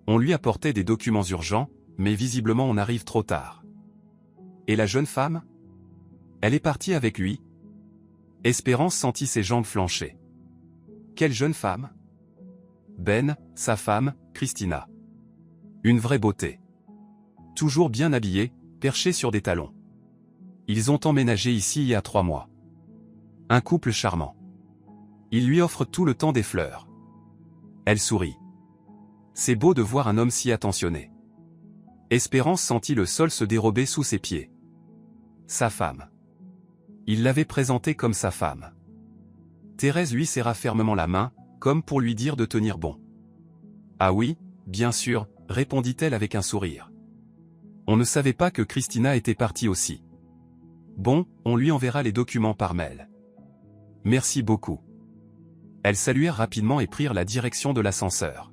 On lui apportait des documents urgents, mais visiblement on arrive trop tard. Et la jeune femme? Elle est partie avec lui. Espérance sentit ses jambes flancher. Quelle jeune femme? Ben, sa femme, Christina. Une vraie beauté. Toujours bien habillée, perchée sur des talons. Ils ont emménagé ici il y a 3 mois. Un couple charmant. Il lui offre tout le temps des fleurs. Elle sourit. C'est beau de voir un homme si attentionné. Espérance sentit le sol se dérober sous ses pieds. Sa femme. Il l'avait présentée comme sa femme. Thérèse lui serra fermement la main, comme pour lui dire de tenir bon. Ah oui, bien sûr, répondit-elle avec un sourire. On ne savait pas que Christina était partie aussi. Bon, on lui enverra les documents par mail. Merci beaucoup. Elles saluèrent rapidement et prirent la direction de l'ascenseur.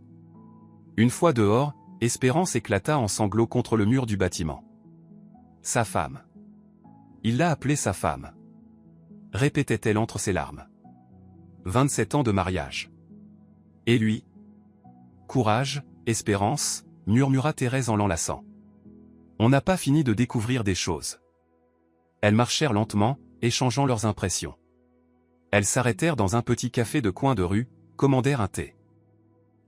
Une fois dehors, Espérance éclata en sanglots contre le mur du bâtiment. Sa femme. Il l'a appelée sa femme. Répétait-elle entre ses larmes. 27 ans de mariage. Et lui? Courage, Espérance, murmura Thérèse en l'enlaçant. On n'a pas fini de découvrir des choses. Elles marchèrent lentement, échangeant leurs impressions. Elles s'arrêtèrent dans un petit café de coin de rue, commandèrent un thé.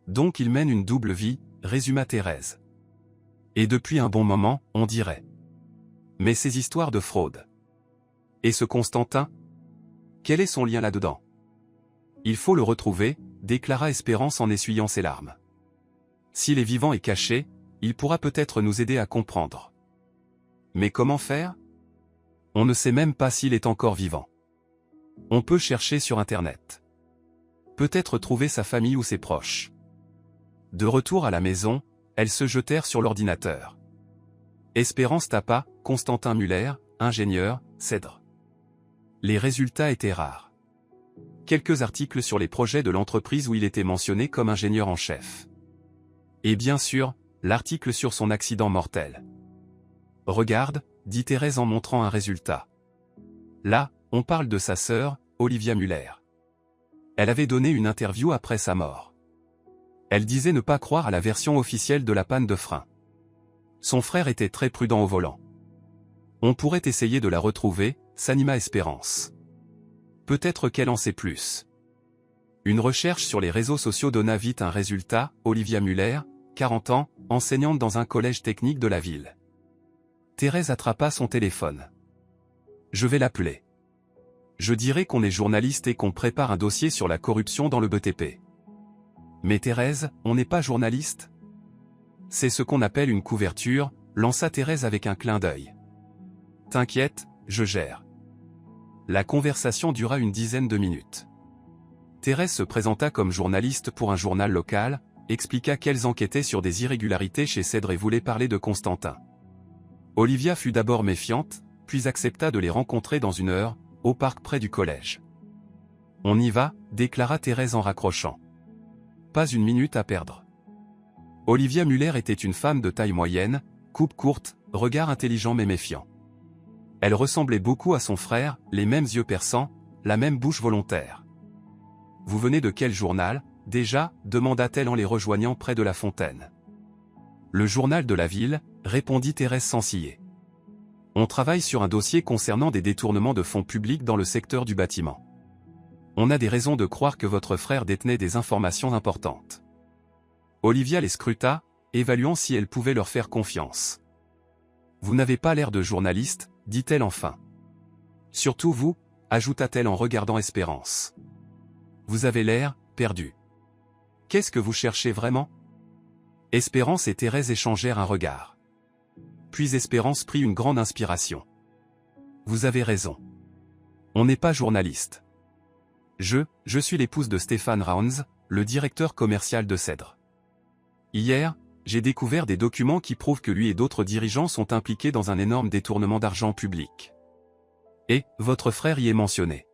Donc il mène une double vie, résuma Thérèse. Et depuis un bon moment, on dirait. Mais ces histoires de fraude. Et ce Constantin? Quel est son lien là-dedans? Il faut le retrouver, déclara Espérance en essuyant ses larmes. S'il est vivant et caché, il pourra peut-être nous aider à comprendre. Mais comment faire? On ne sait même pas s'il est encore vivant. On peut chercher sur Internet. Peut-être trouver sa famille ou ses proches. De retour à la maison, elles se jetèrent sur l'ordinateur. Espérance tapa « Constantin Muller, ingénieur, Cèdre ». Les résultats étaient rares. Quelques articles sur les projets de l'entreprise où il était mentionné comme ingénieur en chef. Et bien sûr, l'article sur son accident mortel. « Regarde », dit Thérèse en montrant un résultat. Là, on parle de sa sœur, Olivia Muller. Elle avait donné une interview après sa mort. Elle disait ne pas croire à la version officielle de la panne de frein. Son frère était très prudent au volant. On pourrait essayer de la retrouver, s'anima Espérance. Peut-être qu'elle en sait plus. Une recherche sur les réseaux sociaux donna vite un résultat, Olivia Muller, 40 ans, enseignante dans un collège technique de la ville. Thérèse attrapa son téléphone. « Je vais l'appeler. Je dirai qu'on est journaliste et qu'on prépare un dossier sur la corruption dans le BTP. » Mais Thérèse, on n'est pas journaliste? C'est ce qu'on appelle une couverture, lança Thérèse avec un clin d'œil. T'inquiète, je gère. La conversation dura une dizaine de minutes. Thérèse se présenta comme journaliste pour un journal local, expliqua qu'elles enquêtaient sur des irrégularités chez Cèdre et voulait parler de Constantin. Olivia fut d'abord méfiante, puis accepta de les rencontrer dans 1 heure, au parc près du collège. On y va, déclara Thérèse en raccrochant. Pas une minute à perdre. Olivia Muller était une femme de taille moyenne, coupe courte, regard intelligent mais méfiant. Elle ressemblait beaucoup à son frère, les mêmes yeux perçants, la même bouche volontaire. « Vous venez de quel journal, déjà » demanda-t-elle en les rejoignant près de la fontaine. « Le journal de la ville » répondit Thérèse sans ciller. « On travaille sur un dossier concernant des détournements de fonds publics dans le secteur du bâtiment. On a des raisons de croire que votre frère détenait des informations importantes. » Olivia les scruta, évaluant si elle pouvait leur faire confiance. « Vous n'avez pas l'air de journaliste, » dit-elle enfin. « Surtout vous, » ajouta-t-elle en regardant Espérance. « Vous avez l'air perdu. Qu'est-ce que vous cherchez vraiment ?» Espérance et Thérèse échangèrent un regard. Puis Espérance prit une grande inspiration. « Vous avez raison. On n'est pas journaliste. Je suis l'épouse de Stéphane Raunz, le directeur commercial de Cèdre. Hier, j'ai découvert des documents qui prouvent que lui et d'autres dirigeants sont impliqués dans un énorme détournement d'argent public. Et, votre frère y est mentionné.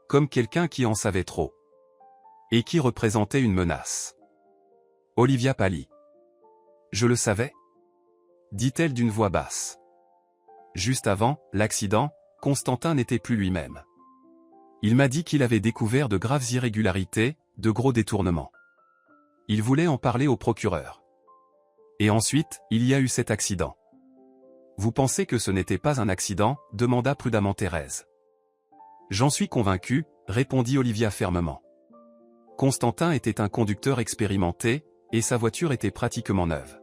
Comme quelqu'un qui en savait trop. Et qui représentait une menace. » Olivia pâlit. « Je le savais ?» dit-elle d'une voix basse. Juste avant l'accident, Constantin n'était plus lui-même. Il m'a dit qu'il avait découvert de graves irrégularités, de gros détournements. Il voulait en parler au procureur. Et ensuite, il y a eu cet accident. Vous pensez que ce n'était pas un accident, demanda prudemment Thérèse. J'en suis convaincu, répondit Olivia fermement. Constantin était un conducteur expérimenté, et sa voiture était pratiquement neuve.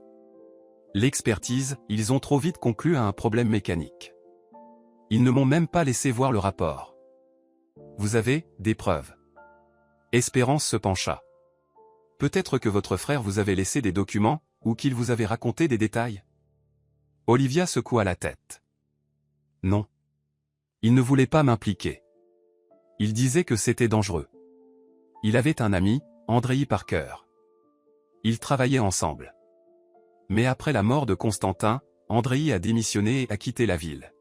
L'expertise, ils ont trop vite conclu à un problème mécanique. Ils ne m'ont même pas laissé voir le rapport. Vous avez des preuves. Espérance se pencha. Peut-être que votre frère vous avait laissé des documents, ou qu'il vous avait raconté des détails. Olivia secoua la tête. Non. Il ne voulait pas m'impliquer. Il disait que c'était dangereux. Il avait un ami, Andrei Parker. Ils travaillaient ensemble. Mais après la mort de Constantin, Andrei a démissionné et a quitté la ville.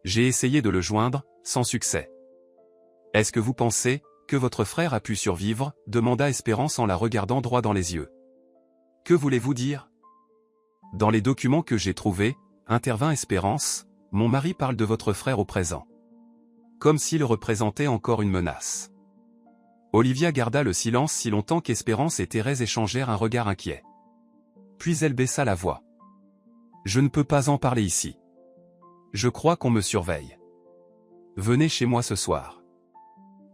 J'ai essayé de le joindre, sans succès. Est-ce que vous pensez que votre frère a pu survivre, demanda Espérance en la regardant droit dans les yeux. Que voulez-vous dire? Dans les documents que j'ai trouvés, intervint Espérance, mon mari parle de votre frère au présent. Comme s'il représentait encore une menace. Olivia garda le silence si longtemps qu'Espérance et Thérèse échangèrent un regard inquiet. Puis elle baissa la voix. Je ne peux pas en parler ici. Je crois qu'on me surveille. Venez chez moi ce soir.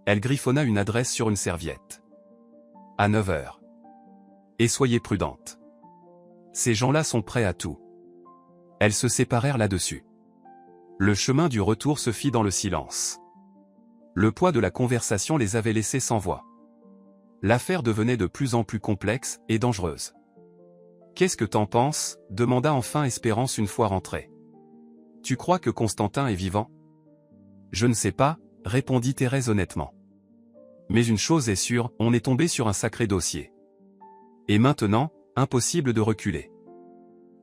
Elle griffonna une adresse sur une serviette. À 9 heures. Et soyez prudente. Ces gens-là sont prêts à tout. Elles se séparèrent là-dessus. Le chemin du retour se fit dans le silence. Le poids de la conversation les avait laissés sans voix. L'affaire devenait de plus en plus complexe et dangereuse. Qu'est-ce que t'en penses? Demanda enfin Espérance une fois rentrée. Tu crois que Constantin est vivant? Je ne sais pas, répondit Thérèse honnêtement. Mais une chose est sûre, on est tombé sur un sacré dossier. Et maintenant, impossible de reculer.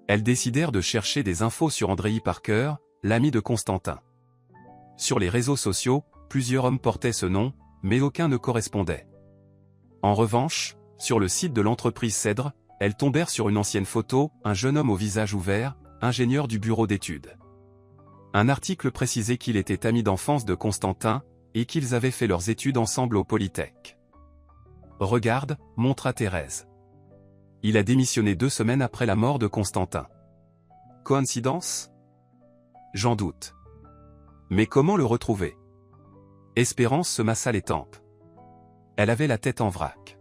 Elles décidèrent de chercher des infos sur Andrei Parker, l'ami de Constantin. Sur les réseaux sociaux, plusieurs hommes portaient ce nom, mais aucun ne correspondait. En revanche, sur le site de l'entreprise Cèdre, elles tombèrent sur une ancienne photo, un jeune homme au visage ouvert, ingénieur du bureau d'études. Un article précisait qu'il était ami d'enfance de Constantin, et qu'ils avaient fait leurs études ensemble au Polytech. Regarde, montra Thérèse. Il a démissionné 2 semaines après la mort de Constantin. Coïncidence? J'en doute. Mais comment le retrouver? Espérance se massa les tempes. Elle avait la tête en vrac.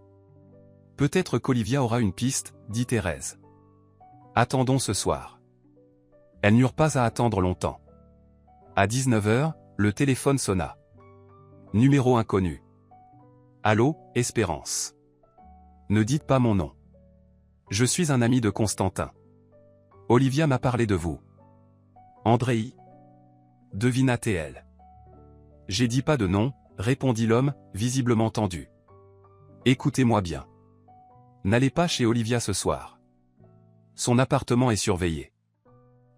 Peut-être qu'Olivia aura une piste, dit Thérèse. Attendons ce soir. Elles n'eurent pas à attendre longtemps. À 19h, le téléphone sonna. Numéro inconnu. Allô, Espérance. Ne dites pas mon nom. Je suis un ami de Constantin. Olivia m'a parlé de vous. Andrei? Devina-t-elle. J'ai dit pas de nom, répondit l'homme, visiblement tendu. Écoutez-moi bien. N'allez pas chez Olivia ce soir. Son appartement est surveillé.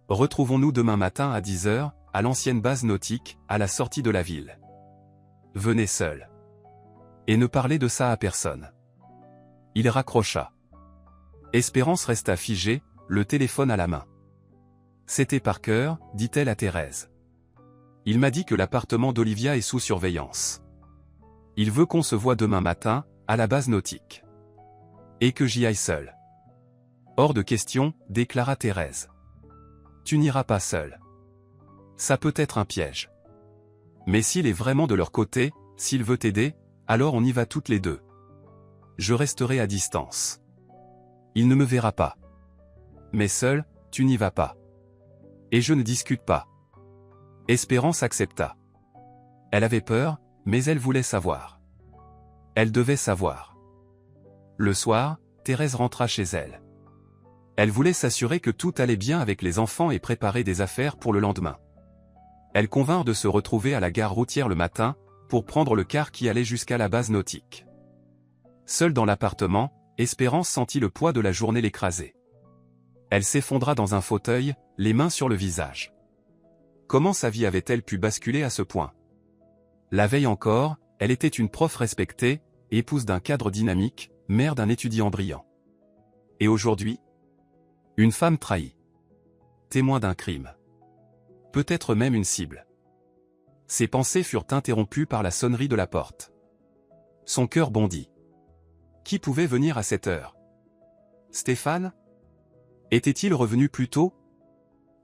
Retrouvons-nous demain matin à 10h, à l'ancienne base nautique, à la sortie de la ville. Venez seul. Et ne parlez de ça à personne. Il raccrocha. Espérance resta figée, le téléphone à la main. C'était Parker, dit-elle à Thérèse. Il m'a dit que l'appartement d'Olivia est sous surveillance. Il veut qu'on se voie demain matin, à la base nautique. Et que j'y aille seul. Hors de question, déclara Thérèse. Tu n'iras pas seul. Ça peut être un piège. Mais s'il est vraiment de leur côté, s'il veut t'aider, alors on y va toutes les deux. Je resterai à distance. Il ne me verra pas. Mais seul, tu n'y vas pas. Et je ne discute pas. Espérance accepta. Elle avait peur, mais elle voulait savoir. Elle devait savoir. Le soir, Thérèse rentra chez elle. Elle voulait s'assurer que tout allait bien avec les enfants et préparer des affaires pour le lendemain. Elles convinrent de se retrouver à la gare routière le matin, pour prendre le car qui allait jusqu'à la base nautique. Seule dans l'appartement, Espérance sentit le poids de la journée l'écraser. Elle s'effondra dans un fauteuil, les mains sur le visage. Comment sa vie avait-elle pu basculer à ce point? La veille encore, elle était une prof respectée, épouse d'un cadre dynamique, mère d'un étudiant brillant. Et aujourd'hui? Une femme trahie. Témoin d'un crime. Peut-être même une cible. Ses pensées furent interrompues par la sonnerie de la porte. Son cœur bondit. Qui pouvait venir à cette heure? Stéphane? Était-il revenu plus tôt?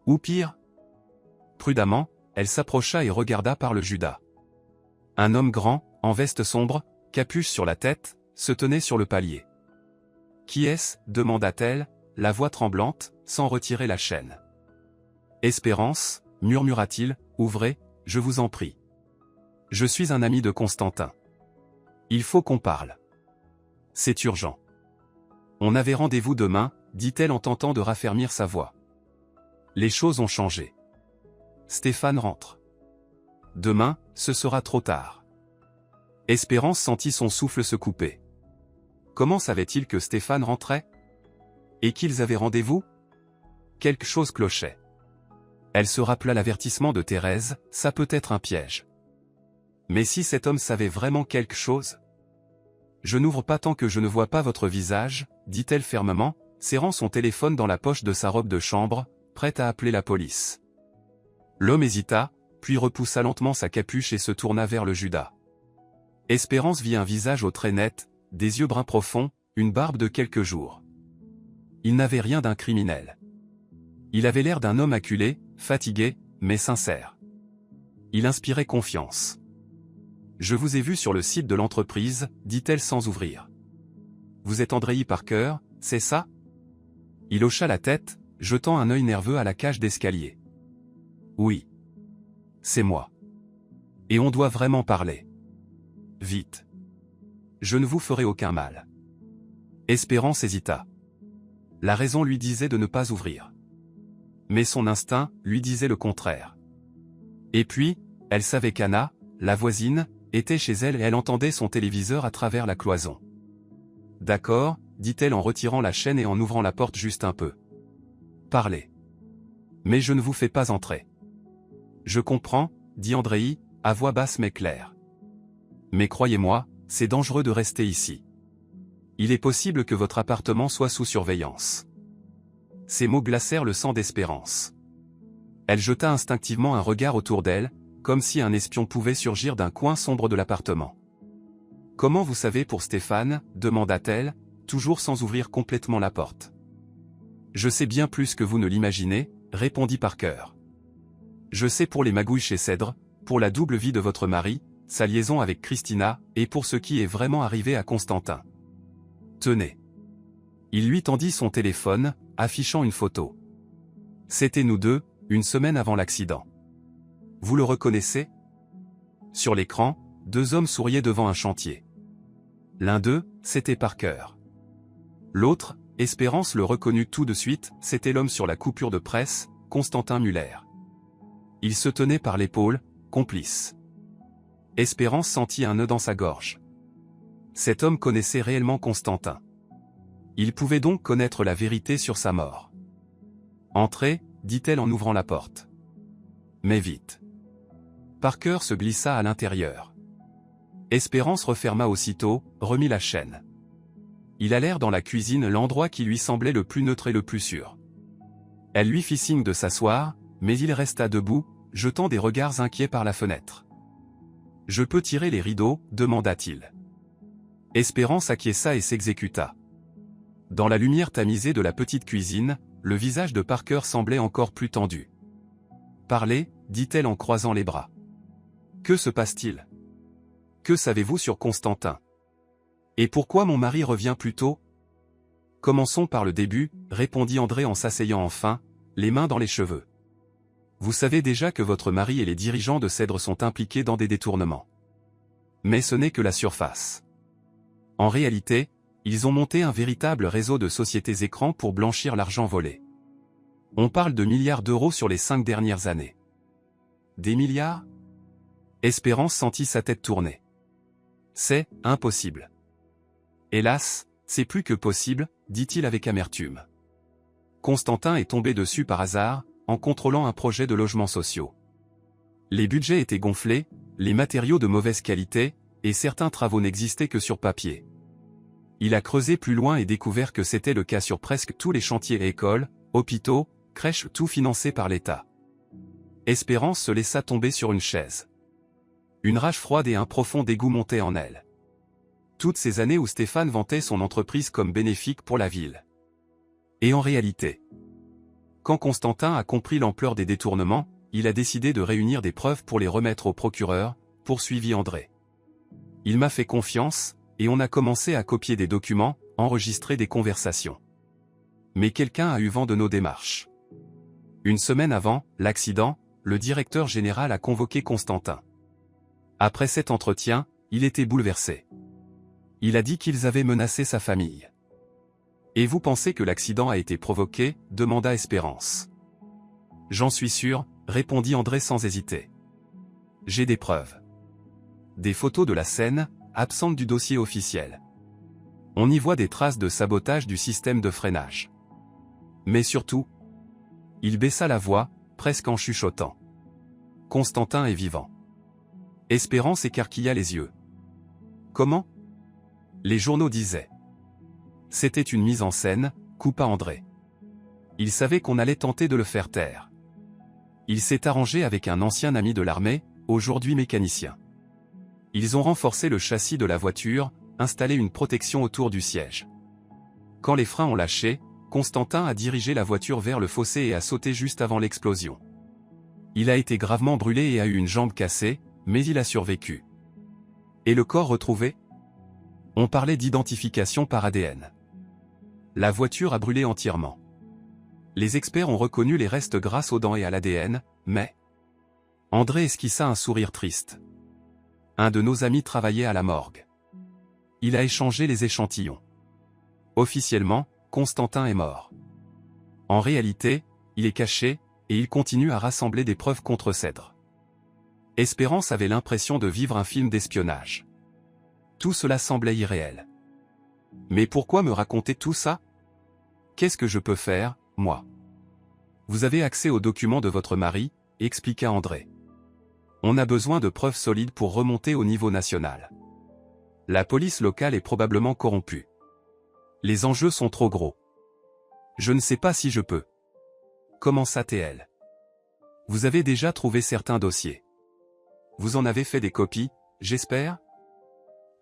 Ou pire? Prudemment, elle s'approcha et regarda par le Judas. Un homme grand, en veste sombre, capuche sur la tête, se tenait sur le palier. Qui est-ce? demanda-t-elle, la voix tremblante, sans retirer la chaîne. Espérance, murmura-t-il, ouvrez, je vous en prie. Je suis un ami de Constantin. Il faut qu'on parle. C'est urgent. On avait rendez-vous demain, dit-elle en tentant de raffermir sa voix. Les choses ont changé. Stéphane rentre. Demain, ce sera trop tard. Espérance sentit son souffle se couper. Comment savait-il que Stéphane rentrait? Et qu'ils avaient rendez-vous? Quelque chose clochait. Elle se rappela l'avertissement de Thérèse, ça peut être un piège. Mais si cet homme savait vraiment quelque chose? Je n'ouvre pas tant que je ne vois pas votre visage, dit-elle fermement, serrant son téléphone dans la poche de sa robe de chambre, prête à appeler la police. L'homme hésita, puis repoussa lentement sa capuche et se tourna vers le Judas. Espérance vit un visage aux traits nets, des yeux bruns profonds, une barbe de quelques jours. Il n'avait rien d'un criminel. Il avait l'air d'un homme acculé, fatigué, mais sincère. Il inspirait confiance. Je vous ai vu sur le site de l'entreprise, dit-elle sans ouvrir. Vous êtes Andrei Parker, c'est ça? Il hocha la tête, jetant un œil nerveux à la cage d'escalier. Oui. C'est moi. Et on doit vraiment parler. Vite. Je ne vous ferai aucun mal. Espérance hésita. La raison lui disait de ne pas ouvrir. Mais son instinct lui disait le contraire. Et puis, elle savait qu'Anna, la voisine, était chez elle et elle entendait son téléviseur à travers la cloison. « D'accord, » dit-elle en retirant la chaîne et en ouvrant la porte juste un peu. « Parlez. »« Mais je ne vous fais pas entrer. »« Je comprends, » dit Andréi, à voix basse mais claire. « Mais croyez-moi, c'est dangereux de rester ici. Il est possible que votre appartement soit sous surveillance. » Ces mots glacèrent le sang d'Espérance. Elle jeta instinctivement un regard autour d'elle, comme si un espion pouvait surgir d'un coin sombre de l'appartement. « Comment vous savez pour Stéphane » demanda-t-elle, toujours sans ouvrir complètement la porte. « Je sais bien plus que vous ne l'imaginez, » répondit Parker. « Je sais pour les magouilles chez Cèdre, pour la double vie de votre mari, sa liaison avec Christina, et pour ce qui est vraiment arrivé à Constantin. Tenez. » Il lui tendit son téléphone, affichant une photo. C'était nous deux, une semaine avant l'accident. Vous le reconnaissez? Sur l'écran, deux hommes souriaient devant un chantier. L'un d'eux, c'était Parker. L'autre, Espérance le reconnut tout de suite, c'était l'homme sur la coupure de presse, Constantin Muller. Il se tenait par l'épaule, complice. Espérance sentit un nœud dans sa gorge. Cet homme connaissait réellement Constantin. Il pouvait donc connaître la vérité sur sa mort. « Entrez » dit-elle en ouvrant la porte. « Mais vite. » Parker se glissa à l'intérieur. Espérance referma aussitôt, remit la chaîne. Ils allèrent dans la cuisine, l'endroit qui lui semblait le plus neutre et le plus sûr. Elle lui fit signe de s'asseoir, mais il resta debout, jetant des regards inquiets par la fenêtre. « Je peux tirer les rideaux » demanda-t-il. Espérance acquiesça et s'exécuta. Dans la lumière tamisée de la petite cuisine, le visage de Parker semblait encore plus tendu. « Parlez » dit-elle en croisant les bras. « Que se passe-t-il? Que savez-vous sur Constantin? Et pourquoi mon mari revient plus tôt? » « Commençons par le début, » répondit André en s'asseyant enfin, les mains dans les cheveux. « Vous savez déjà que votre mari et les dirigeants de Cèdre sont impliqués dans des détournements. Mais ce n'est que la surface. En réalité, ils ont monté un véritable réseau de sociétés écrans pour blanchir l'argent volé. On parle de milliards d'euros sur les 5 dernières années. Des milliards? Espérance sentit sa tête tourner. C'est impossible. Hélas, c'est plus que possible, dit-il avec amertume. Constantin est tombé dessus par hasard, en contrôlant un projet de logements sociaux. Les budgets étaient gonflés, les matériaux de mauvaise qualité, et certains travaux n'existaient que sur papier. Il a creusé plus loin et découvert que c'était le cas sur presque tous les chantiers et écoles, hôpitaux, crèches, tout financé par l'État. Espérance se laissa tomber sur une chaise. Une rage froide et un profond dégoût montaient en elle. Toutes ces années où Stéphane vantait son entreprise comme bénéfique pour la ville. Et en réalité, quand Constantin a compris l'ampleur des détournements, il a décidé de réunir des preuves pour les remettre au procureur, poursuivit André. Il m'a fait confiance, et on a commencé à copier des documents, enregistrer des conversations. Mais quelqu'un a eu vent de nos démarches. Une semaine avant l'accident, le directeur général a convoqué Constantin. Après cet entretien, il était bouleversé. Il a dit qu'ils avaient menacé sa famille. « Et vous pensez que l'accident a été provoqué » demanda Espérance. « J'en suis sûr » répondit André sans hésiter. « J'ai des preuves. Des photos de la scène, absentes du dossier officiel. On y voit des traces de sabotage du système de freinage. Mais surtout, » il baissa la voix, presque en chuchotant. « Constantin est vivant. » Espérance écarquilla les yeux. « Comment ?» Les journaux disaient. C'était une mise en scène, coupa André. Il savait qu'on allait tenter de le faire taire. Il s'est arrangé avec un ancien ami de l'armée, aujourd'hui mécanicien. Ils ont renforcé le châssis de la voiture, installé une protection autour du siège. Quand les freins ont lâché, Constantin a dirigé la voiture vers le fossé et a sauté juste avant l'explosion. Il a été gravement brûlé et a eu une jambe cassée, mais il a survécu. Et le corps retrouvé? On parlait d'identification par ADN. La voiture a brûlé entièrement. Les experts ont reconnu les restes grâce aux dents et à l'ADN, mais... André esquissa un sourire triste. Un de nos amis travaillait à la morgue. Il a échangé les échantillons. Officiellement, Constantin est mort. En réalité, il est caché, et il continue à rassembler des preuves contre Cèdre. Espérance avait l'impression de vivre un film d'espionnage. Tout cela semblait irréel. Mais pourquoi me raconter tout ça? Qu'est-ce que je peux faire, moi? Vous avez accès aux documents de votre mari, expliqua André. On a besoin de preuves solides pour remonter au niveau national. La police locale est probablement corrompue. Les enjeux sont trop gros. Je ne sais pas si je peux. Commença-t-elle. Vous avez déjà trouvé certains dossiers. Vous en avez fait des copies, j'espère?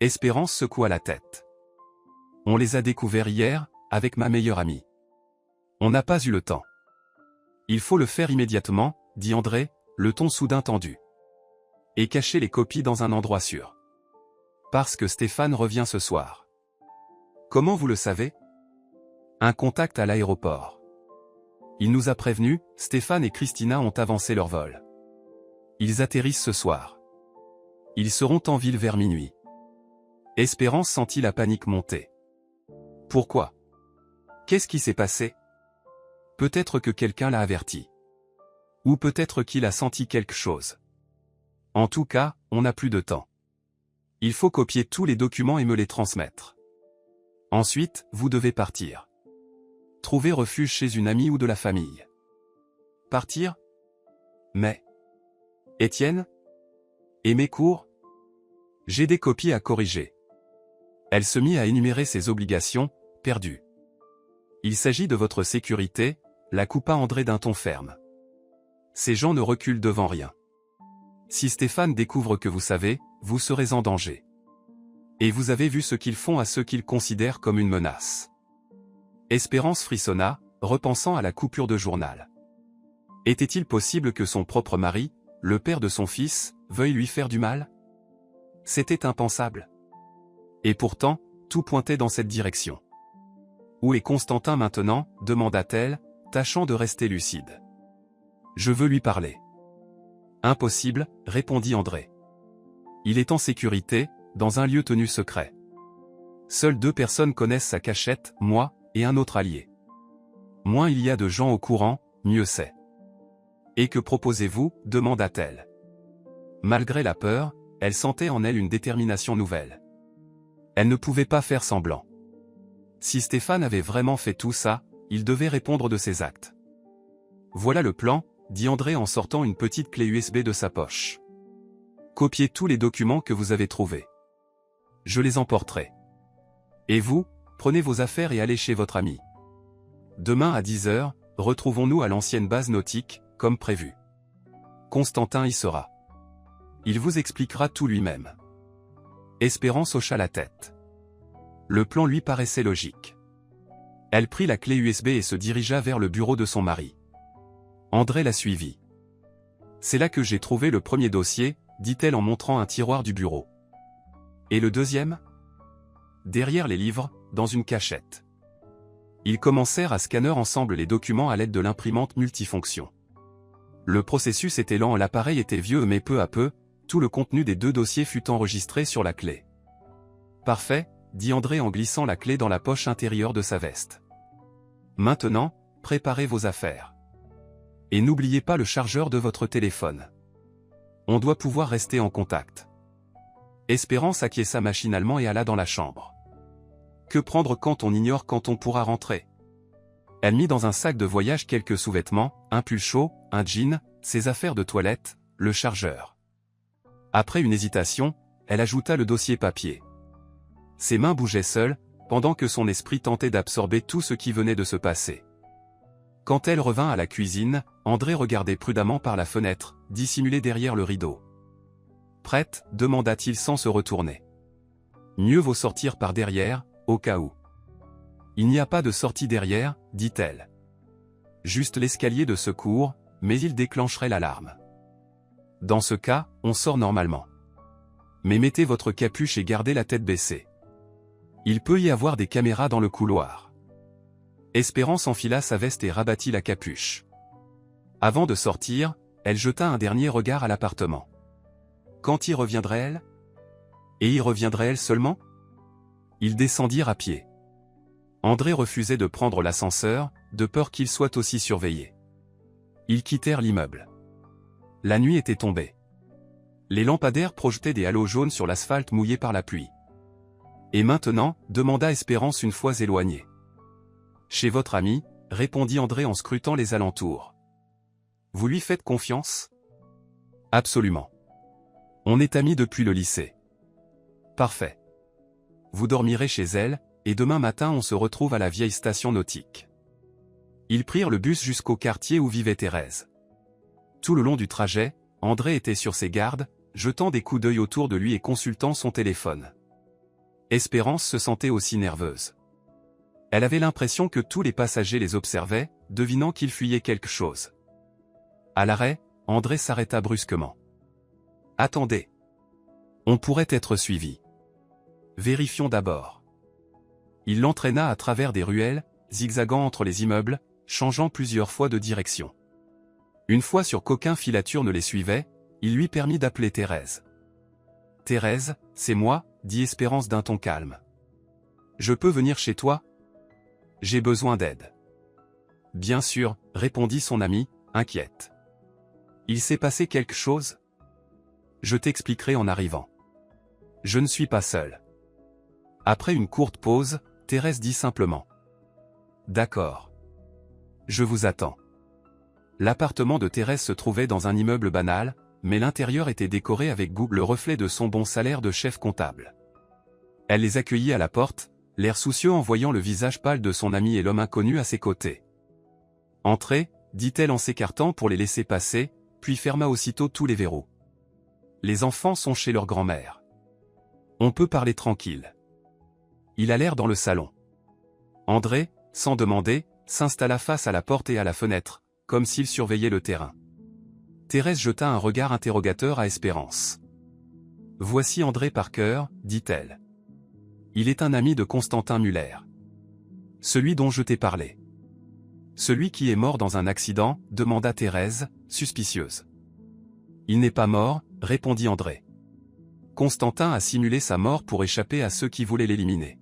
Espérance secoua la tête. On les a découverts hier, avec ma meilleure amie. On n'a pas eu le temps. Il faut le faire immédiatement, dit André, le ton soudain tendu. Et cacher les copies dans un endroit sûr. Parce que Stéphane revient ce soir. Comment vous le savez? Un contact à l'aéroport. Il nous a prévenus, Stéphane et Christina ont avancé leur vol. Ils atterrissent ce soir. Ils seront en ville vers minuit. Espérance sentit la panique monter. Pourquoi? Qu'est-ce qui s'est passé? Peut-être que quelqu'un l'a averti. Ou peut-être qu'il a senti quelque chose. En tout cas, on n'a plus de temps. Il faut copier tous les documents et me les transmettre. Ensuite, vous devez partir. Trouver refuge chez une amie ou de la famille. Partir? Mais... Étienne? Et mes cours? J'ai des copies à corriger. Elle se mit à énumérer ses obligations, perdues. Il s'agit de votre sécurité, la coupa André d'un ton ferme. Ces gens ne reculent devant rien. Si Stéphane découvre que vous savez, vous serez en danger. Et vous avez vu ce qu'ils font à ceux qu'ils considèrent comme une menace. Espérance frissonna, repensant à la coupure de journal. Était-il possible que son propre mari, le père de son fils, veuille lui faire du mal? C'était impensable. Et pourtant, tout pointait dans cette direction. Où est Constantin maintenant? Demanda-t-elle, tâchant de rester lucide. Je veux lui parler. Impossible, répondit André. Il est en sécurité, dans un lieu tenu secret. Seules 2 personnes connaissent sa cachette, moi, et un autre allié. Moins il y a de gens au courant, mieux c'est. Et que proposez-vous? Demanda-t-elle. Malgré la peur, elle sentait en elle une détermination nouvelle. Elle ne pouvait pas faire semblant. Si Stéphane avait vraiment fait tout ça, il devait répondre de ses actes. Voilà le plan, dit André en sortant une petite clé USB de sa poche. Copiez tous les documents que vous avez trouvés. Je les emporterai. Et vous, prenez vos affaires et allez chez votre ami. Demain à 10 h, retrouvons-nous à l'ancienne base nautique, comme prévu. Constantin y sera. Il vous expliquera tout lui-même. Espérance hocha la tête. Le plan lui paraissait logique. Elle prit la clé USB et se dirigea vers le bureau de son mari. André la suivit. C'est là que j'ai trouvé le premier dossier, dit-elle en montrant un tiroir du bureau. Et le deuxième? Derrière les livres, dans une cachette. Ils commencèrent à scanner ensemble les documents à l'aide de l'imprimante multifonction. Le processus était lent et l'appareil était vieux mais peu à peu, tout le contenu des 2 dossiers fut enregistré sur la clé. Parfait, dit André en glissant la clé dans la poche intérieure de sa veste. Maintenant, préparez vos affaires. Et n'oubliez pas le chargeur de votre téléphone. On doit pouvoir rester en contact. Espérance acquiesça machinalement et alla dans la chambre. Que prendre quand on ignore quand on pourra rentrer? Elle mit dans un sac de voyage quelques sous-vêtements, un pull chaud, un jean, ses affaires de toilette, le chargeur. Après une hésitation, elle ajouta le dossier papier. Ses mains bougeaient seules, pendant que son esprit tentait d'absorber tout ce qui venait de se passer. Quand elle revint à la cuisine, André regardait prudemment par la fenêtre, dissimulée derrière le rideau. « Prête ?» demanda-t-il sans se retourner. « Mieux vaut sortir par derrière, au cas où. »« Il n'y a pas de sortie derrière, » dit-elle. « Juste l'escalier de secours, mais il déclencherait l'alarme. Dans ce cas, on sort normalement. Mais mettez votre capuche et gardez la tête baissée. Il peut y avoir des caméras dans le couloir. » Espérance enfila sa veste et rabattit la capuche. Avant de sortir, elle jeta un dernier regard à l'appartement. Quand y reviendrait-elle? Et y reviendrait-elle seulement? Ils descendirent à pied. André refusait de prendre l'ascenseur, de peur qu'il soit aussi surveillé. Ils quittèrent l'immeuble. La nuit était tombée. Les lampadaires projetaient des halos jaunes sur l'asphalte mouillé par la pluie. Et maintenant, demanda Espérance une fois éloignée. Chez votre ami, répondit André en scrutant les alentours. Vous lui faites confiance? Absolument. On est amis depuis le lycée. Parfait. Vous dormirez chez elle, et demain matin on se retrouve à la vieille station nautique. Ils prirent le bus jusqu'au quartier où vivait Thérèse. Tout le long du trajet, André était sur ses gardes, jetant des coups d'œil autour de lui et consultant son téléphone. Espérance se sentait aussi nerveuse. Elle avait l'impression que tous les passagers les observaient, devinant qu'ils fuyaient quelque chose. À l'arrêt, André s'arrêta brusquement. « Attendez. On pourrait être suivi. Vérifions d'abord. » Il l'entraîna à travers des ruelles, zigzagant entre les immeubles, changeant plusieurs fois de direction. Une fois sûr qu'aucun filature ne les suivait, il lui permit d'appeler Thérèse. « Thérèse, c'est moi, » dit Espérance d'un ton calme. « Je peux venir chez toi? J'ai besoin d'aide. » « Bien sûr, » répondit son amie, inquiète. « Il s'est passé quelque chose? Je t'expliquerai en arrivant. Je ne suis pas seul. » Après une courte pause, Thérèse dit simplement. « D'accord. Je vous attends. » L'appartement de Thérèse se trouvait dans un immeuble banal, mais l'intérieur était décoré avec goût, le reflet de son bon salaire de chef comptable. Elle les accueillit à la porte, l'air soucieux en voyant le visage pâle de son ami et l'homme inconnu à ses côtés. « Entrez, » dit-elle en s'écartant pour les laisser passer, puis ferma aussitôt tous les verrous. « Les enfants sont chez leur grand-mère. On peut parler tranquille. » Ils allèrent dans le salon. André, sans demander, s'installa face à la porte et à la fenêtre, comme s'il surveillait le terrain. Thérèse jeta un regard interrogateur à Espérance. « Voici André Parker, » dit-elle. « Il est un ami de Constantin Muller. Celui dont je t'ai parlé. »« Celui qui est mort dans un accident ?» demanda Thérèse, suspicieuse. « Il n'est pas mort, » répondit André. « Constantin a simulé sa mort pour échapper à ceux qui voulaient l'éliminer.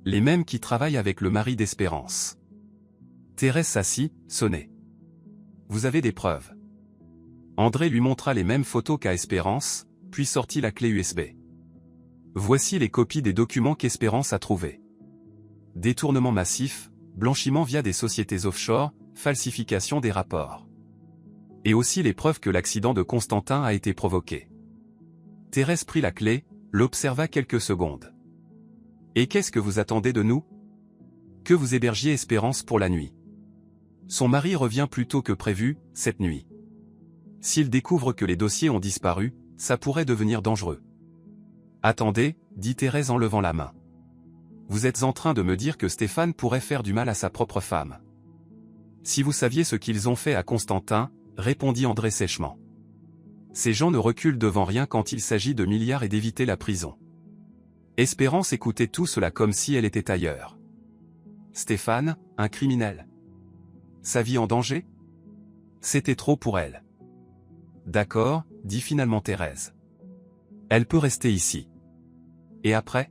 Les mêmes qui travaillent avec le mari d'Espérance. » Thérèse s'assit, sonnée. « Vous avez des preuves ?» André lui montra les mêmes photos qu'à Espérance, puis sortit la clé USB. « Voici les copies des documents qu'Espérance a trouvés. Détournement massif, blanchiment via des sociétés offshore, falsification des rapports. Et aussi les preuves que l'accident de Constantin a été provoqué. » Thérèse prit la clé, l'observa quelques secondes. « Et qu'est-ce que vous attendez de nous? Que vous hébergiez Espérance pour la nuit. Son mari revient plus tôt que prévu, cette nuit. S'il découvre que les dossiers ont disparu, ça pourrait devenir dangereux. » « Attendez, » dit Thérèse en levant la main. « Vous êtes en train de me dire que Stéphane pourrait faire du mal à sa propre femme. » « Si vous saviez ce qu'ils ont fait à Constantin, » répondit André sèchement. « Ces gens ne reculent devant rien quand il s'agit de milliards et d'éviter la prison. » Espérance écoutait tout cela comme si elle était ailleurs. Stéphane, un criminel. Sa vie en danger? C'était trop pour elle. « D'accord, » dit finalement Thérèse. « Elle peut rester ici. Et après?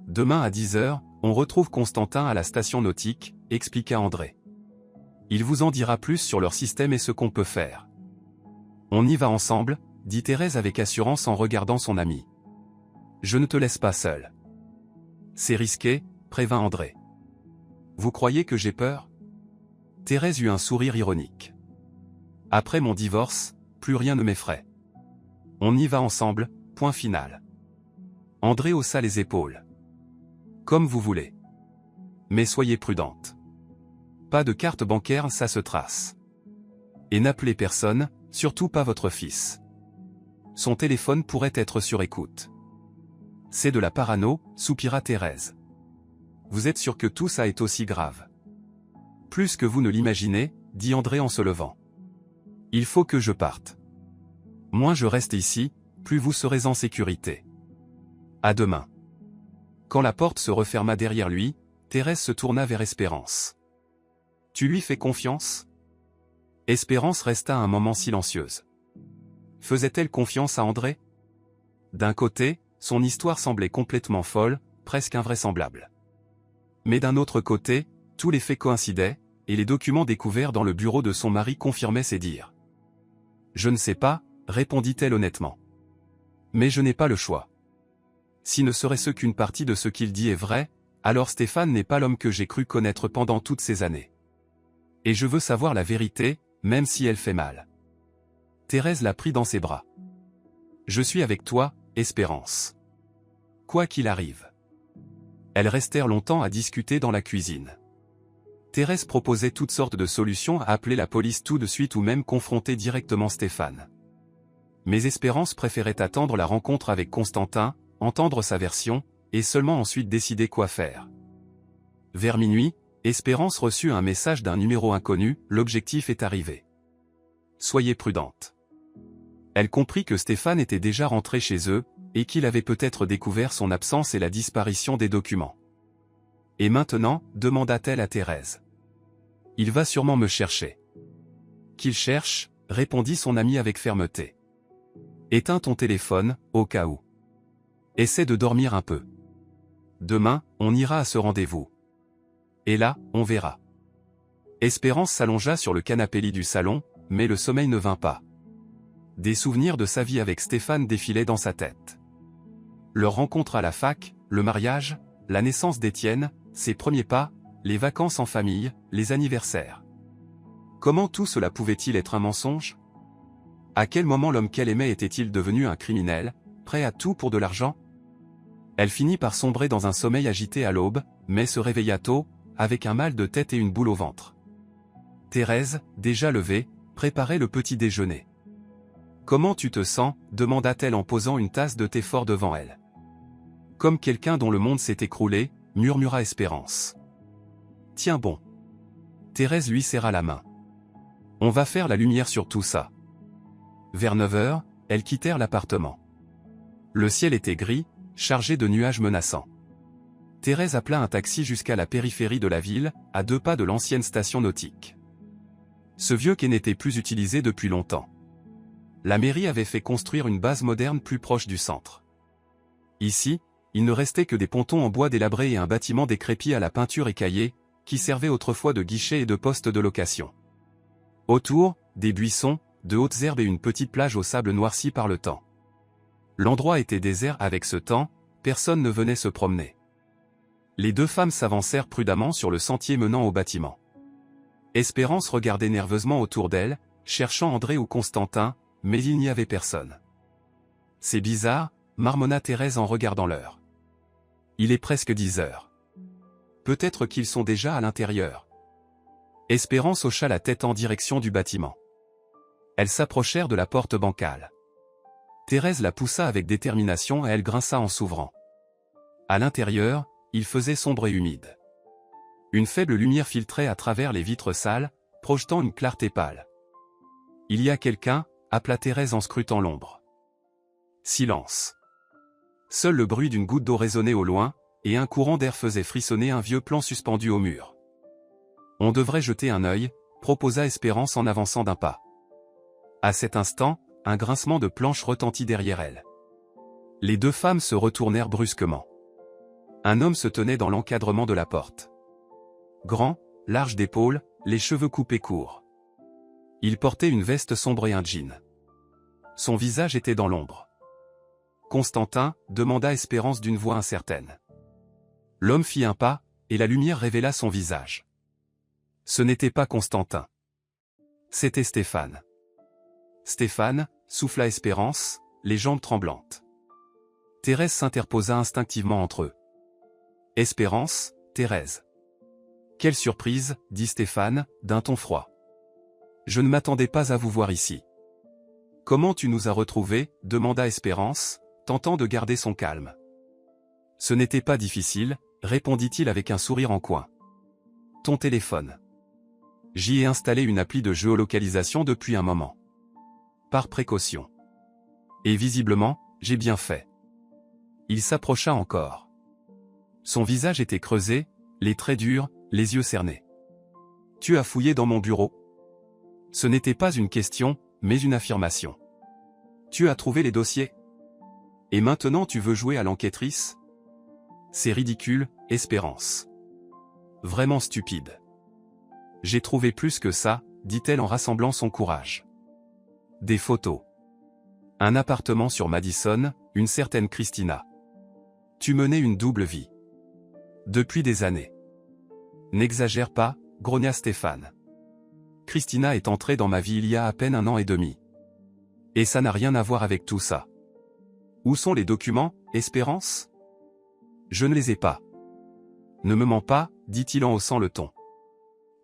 Demain à 10h, on retrouve Constantin à la station nautique, » expliqua André. « Il vous en dira plus sur leur système et ce qu'on peut faire. »« On y va ensemble, » dit Thérèse avec assurance en regardant son ami. « Je ne te laisse pas seul. »« C'est risqué, » prévint André. « Vous croyez que j'ai peur ?» Thérèse eut un sourire ironique. « Après mon divorce, plus rien ne m'effraie. On y va ensemble, point final. » André haussa les épaules. « Comme vous voulez. Mais soyez prudente. Pas de carte bancaire, ça se trace. Et n'appelez personne, surtout pas votre fils. Son téléphone pourrait être sur écoute. » « C'est de la parano, » soupira Thérèse. « Vous êtes sûr que tout ça est aussi grave? » « Plus que vous ne l'imaginez, » dit André en se levant. « Il faut que je parte. Moins je reste ici, plus vous serez en sécurité. À demain. » Quand la porte se referma derrière lui, Thérèse se tourna vers Espérance. « Tu lui fais confiance ?» Espérance resta un moment silencieuse. Faisait-elle confiance à André? D'un côté, son histoire semblait complètement folle, presque invraisemblable. Mais d'un autre côté, tous les faits coïncidaient, et les documents découverts dans le bureau de son mari confirmaient ses dires. « Je ne sais pas, répondit-elle honnêtement. Mais je n'ai pas le choix. Si ne serait-ce qu'une partie de ce qu'il dit est vrai, alors Stéphane n'est pas l'homme que j'ai cru connaître pendant toutes ces années. Et je veux savoir la vérité, même si elle fait mal. » Thérèse la prit dans ses bras. « Je suis avec toi, Espérance. Quoi qu'il arrive. » Elles restèrent longtemps à discuter dans la cuisine. Thérèse proposait toutes sortes de solutions à appeler la police tout de suite ou même confronter directement Stéphane. Mais Espérance préférait attendre la rencontre avec Constantin, entendre sa version, et seulement ensuite décider quoi faire. Vers minuit, Espérance reçut un message d'un numéro inconnu, l'objectif est arrivé. Soyez prudente. Elle comprit que Stéphane était déjà rentré chez eux, et qu'il avait peut-être découvert son absence et la disparition des documents. Et maintenant, demanda-t-elle à Thérèse. Il va sûrement me chercher. Qu'il cherche, répondit son amie avec fermeté. Éteins ton téléphone, au cas où. Essaie de dormir un peu. Demain, on ira à ce rendez-vous. Et là, on verra. Espérance s'allongea sur le canapé-lit du salon, mais le sommeil ne vint pas. Des souvenirs de sa vie avec Stéphane défilaient dans sa tête. Leur rencontre à la fac, le mariage, la naissance d'Étienne, ses premiers pas, les vacances en famille, les anniversaires. Comment tout cela pouvait-il être un mensonge? À quel moment l'homme qu'elle aimait était-il devenu un criminel, prêt à tout pour de l'argent? Elle finit par sombrer dans un sommeil agité à l'aube, mais se réveilla tôt, avec un mal de tête et une boule au ventre. Thérèse, déjà levée, préparait le petit déjeuner. « Comment tu te sens ?» demanda-t-elle en posant une tasse de thé fort devant elle. « Comme quelqu'un dont le monde s'est écroulé », murmura Espérance. « Tiens bon. » Thérèse lui serra la main. « On va faire la lumière sur tout ça. » Vers 9 heures, elles quittèrent l'appartement. Le ciel était gris, chargé de nuages menaçants. Thérèse appela un taxi jusqu'à la périphérie de la ville, à 2 pas de l'ancienne station nautique. Ce vieux quai n'était plus utilisé depuis longtemps. La mairie avait fait construire une base moderne plus proche du centre. Ici, il ne restait que des pontons en bois délabrés et un bâtiment décrépit à la peinture écaillée, qui servait autrefois de guichet et de poste de location. Autour, des buissons, de hautes herbes et une petite plage au sable noirci par le temps. L'endroit était désert avec ce temps, personne ne venait se promener. Les 2 femmes s'avancèrent prudemment sur le sentier menant au bâtiment. Espérance regardait nerveusement autour d'elle, cherchant André ou Constantin, mais il n'y avait personne. « C'est bizarre », marmonna Thérèse en regardant l'heure. « Il est presque 10 heures. Peut-être qu'ils sont déjà à l'intérieur. » Espérance hocha la tête en direction du bâtiment. Elles s'approchèrent de la porte bancale. Thérèse la poussa avec détermination et elle grinça en s'ouvrant. À l'intérieur, il faisait sombre et humide. Une faible lumière filtrait à travers les vitres sales, projetant une clarté pâle. « Il y a quelqu'un » appela Thérèse en scrutant l'ombre. Silence. Seul le bruit d'une goutte d'eau résonnait au loin, et un courant d'air faisait frissonner un vieux plan suspendu au mur. « On devrait jeter un œil » proposa Espérance en avançant d'un pas. À cet instant, un grincement de planches retentit derrière elle. Les 2 femmes se retournèrent brusquement. Un homme se tenait dans l'encadrement de la porte. Grand, large d'épaules, les cheveux coupés courts. Il portait une veste sombre et un jean. Son visage était dans l'ombre. « Constantin » demanda Espérance d'une voix incertaine. L'homme fit un pas, et la lumière révéla son visage. Ce n'était pas Constantin. C'était Stéphane. « Stéphane » souffla Espérance, les jambes tremblantes. Thérèse s'interposa instinctivement entre eux. « Espérance, Thérèse. » « Quelle surprise » dit Stéphane, d'un ton froid. « Je ne m'attendais pas à vous voir ici. »« Comment tu nous as retrouvés » demanda Espérance, tentant de garder son calme. « Ce n'était pas difficile » répondit-il avec un sourire en coin. « Ton téléphone. J'y ai installé une appli de géolocalisation depuis un moment. Par précaution. Et visiblement, j'ai bien fait. » Il s'approcha encore. Son visage était creusé, les traits durs, les yeux cernés. « Tu as fouillé dans mon bureau ?» Ce n'était pas une question, mais une affirmation. « Tu as trouvé les dossiers ? Et maintenant tu veux jouer à l'enquêtrice ? C'est ridicule, Espérance. vraiment stupide. J'ai trouvé plus que ça, dit-elle en rassemblant son courage. Des photos. Un appartement sur Madison, une certaine Christina. Tu menais une double vie. Depuis des années. N'exagère pas, grogna Stéphane. Christina est entrée dans ma vie il y a à peine 1 an et demi. Et ça n'a rien à voir avec tout ça. Où sont les documents, Espérance? Je ne les ai pas. Ne me mens pas, dit-il en haussant le ton.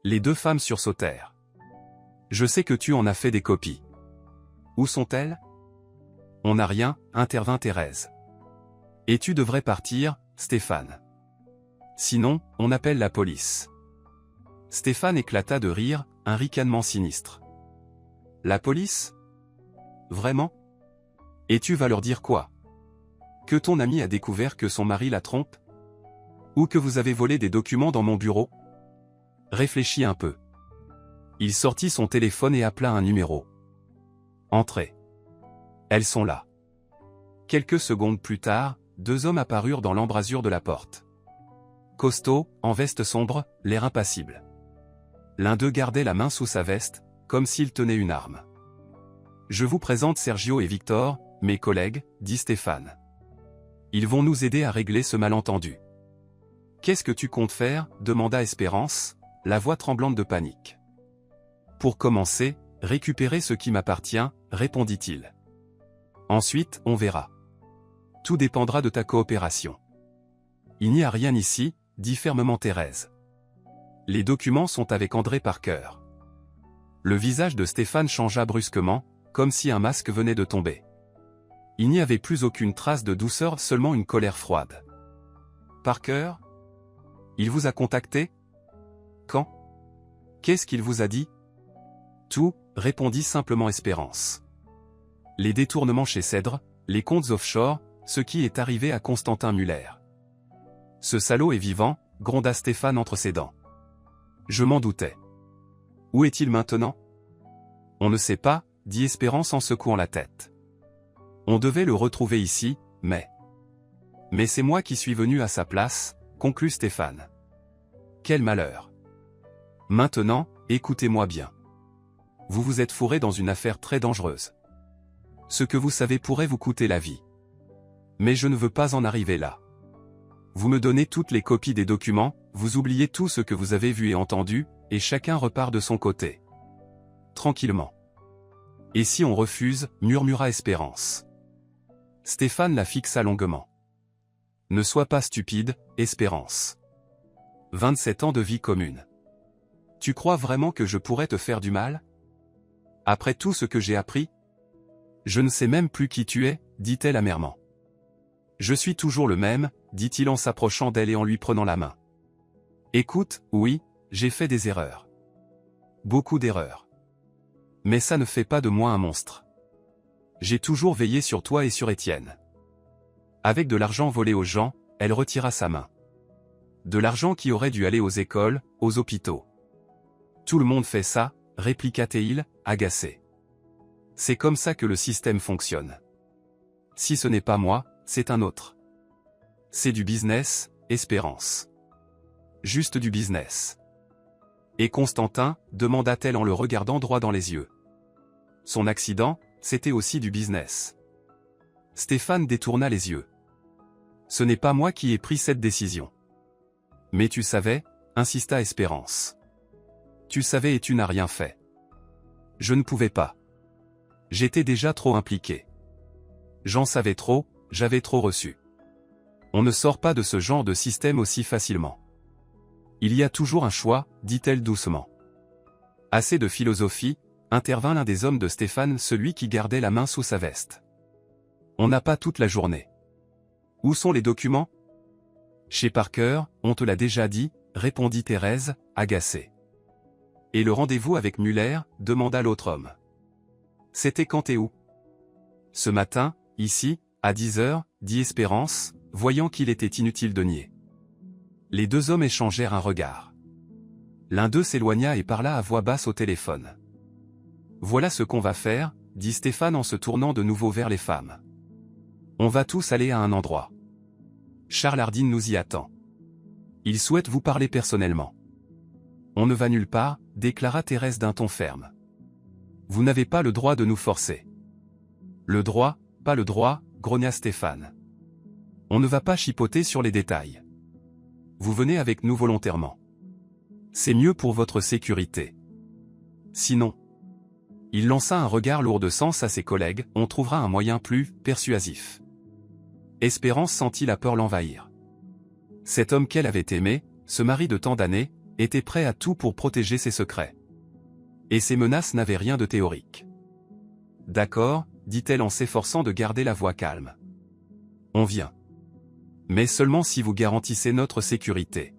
Les deux femmes sursautèrent. Je sais que tu en as fait des copies. Où sont-elles? On n'a rien, intervint Thérèse. Et tu devrais partir, Stéphane. Sinon, on appelle la police. Stéphane éclata de rire, un ricanement sinistre. La police? Vraiment? Et tu vas leur dire quoi? Que ton ami a découvert que son mari la trompe? Ou que vous avez volé des documents dans mon bureau? Réfléchis un peu. Il sortit son téléphone et appela un numéro. Entrez. Elles sont là. Quelques secondes plus tard, 2 hommes apparurent dans l'embrasure de la porte. Costauds, en veste sombre, l'air impassible. L'un d'eux gardait la main sous sa veste, comme s'il tenait une arme. Je vous présente Sergio et Victor, mes collègues, dit Stéphane. Ils vont nous aider à régler ce malentendu. Qu'est-ce que tu comptes faire? Demanda Espérance, la voix tremblante de panique. Pour commencer, récupérer ce qui m'appartient, répondit-il. Ensuite, on verra. Tout dépendra de ta coopération. Il n'y a rien ici, dit fermement Thérèse. Les documents sont avec André Parker. Le visage de Stéphane changea brusquement, comme si un masque venait de tomber. Il n'y avait plus aucune trace de douceur, seulement une colère froide. Parker? Il vous a contacté? Quand? Qu'est-ce qu'il vous a dit? Tout, répondit simplement Espérance. Les détournements chez Cèdre, les comptes offshore, ce qui est arrivé à Constantin Muller. Ce salaud est vivant, gronda Stéphane entre ses dents. Je m'en doutais. Où est-il maintenant? On ne sait pas, dit Espérance en secouant la tête. On devait le retrouver ici, mais c'est moi qui suis venu à sa place, conclut Stéphane. Quel malheur. Maintenant, écoutez-moi bien. Vous vous êtes fourré dans une affaire très dangereuse. Ce que vous savez pourrait vous coûter la vie. Mais je ne veux pas en arriver là. Vous me donnez toutes les copies des documents, vous oubliez tout ce que vous avez vu et entendu, et chacun repart de son côté. Tranquillement. Et si on refuse, murmura Espérance. Stéphane la fixa longuement. Ne sois pas stupide, Espérance. 27 ans de vie commune. Tu crois vraiment que je pourrais te faire du mal? Après tout ce que j'ai appris? Je ne sais même plus qui tu es, dit-elle amèrement. Je suis toujours le même, dit-il en s'approchant d'elle et en lui prenant la main. Écoute, oui, j'ai fait des erreurs. Beaucoup d'erreurs. Mais ça ne fait pas de moi un monstre. J'ai toujours veillé sur toi et sur Étienne. Avec de l'argent volé aux gens, elle retira sa main. De l'argent qui aurait dû aller aux écoles, aux hôpitaux. Tout le monde fait ça, répliqua-t-il, agacé. C'est comme ça que le système fonctionne. Si ce n'est pas moi, c'est un autre. C'est du business, Espérance. Juste du business. Et Constantin, demanda-t-elle en le regardant droit dans les yeux. Son accident, c'était aussi du business. Stéphane détourna les yeux. Ce n'est pas moi qui ai pris cette décision. Mais tu savais, insista Espérance. Tu savais et tu n'as rien fait. Je ne pouvais pas. J'étais déjà trop impliqué. J'en savais trop, j'avais trop reçu. On ne sort pas de ce genre de système aussi facilement. Il y a toujours un choix, dit-elle doucement. Assez de philosophie, intervint l'un des hommes de Stéphane, celui qui gardait la main sous sa veste. On n'a pas toute la journée. Où sont les documents? Chez Parker, on te l'a déjà dit, répondit Thérèse, agacée. Et le rendez-vous avec Muller, demanda l'autre homme. C'était quand et où? Ce matin, ici, à 10 heures, dit Espérance, voyant qu'il était inutile de nier. Les deux hommes échangèrent un regard. L'un d'eux s'éloigna et parla à voix basse au téléphone. Voilà ce qu'on va faire, dit Stéphane en se tournant de nouveau vers les femmes. On va tous aller à un endroit. Charles Hardin nous y attend. Il souhaite vous parler personnellement. On ne va nulle part, déclara Thérèse d'un ton ferme. Vous n'avez pas le droit de nous forcer. Le droit, pas le droit, grogna Stéphane. On ne va pas chipoter sur les détails. Vous venez avec nous volontairement. C'est mieux pour votre sécurité. Sinon, il lança un regard lourd de sens à ses collègues, on trouvera un moyen plus persuasif. Espérance sentit la peur l'envahir. Cet homme qu'elle avait aimé, ce mari de tant d'années, était prêt à tout pour protéger ses secrets. Et ses menaces n'avaient rien de théorique. D'accord, dit-elle en s'efforçant de garder la voix calme. On vient. Mais seulement si vous garantissez notre sécurité.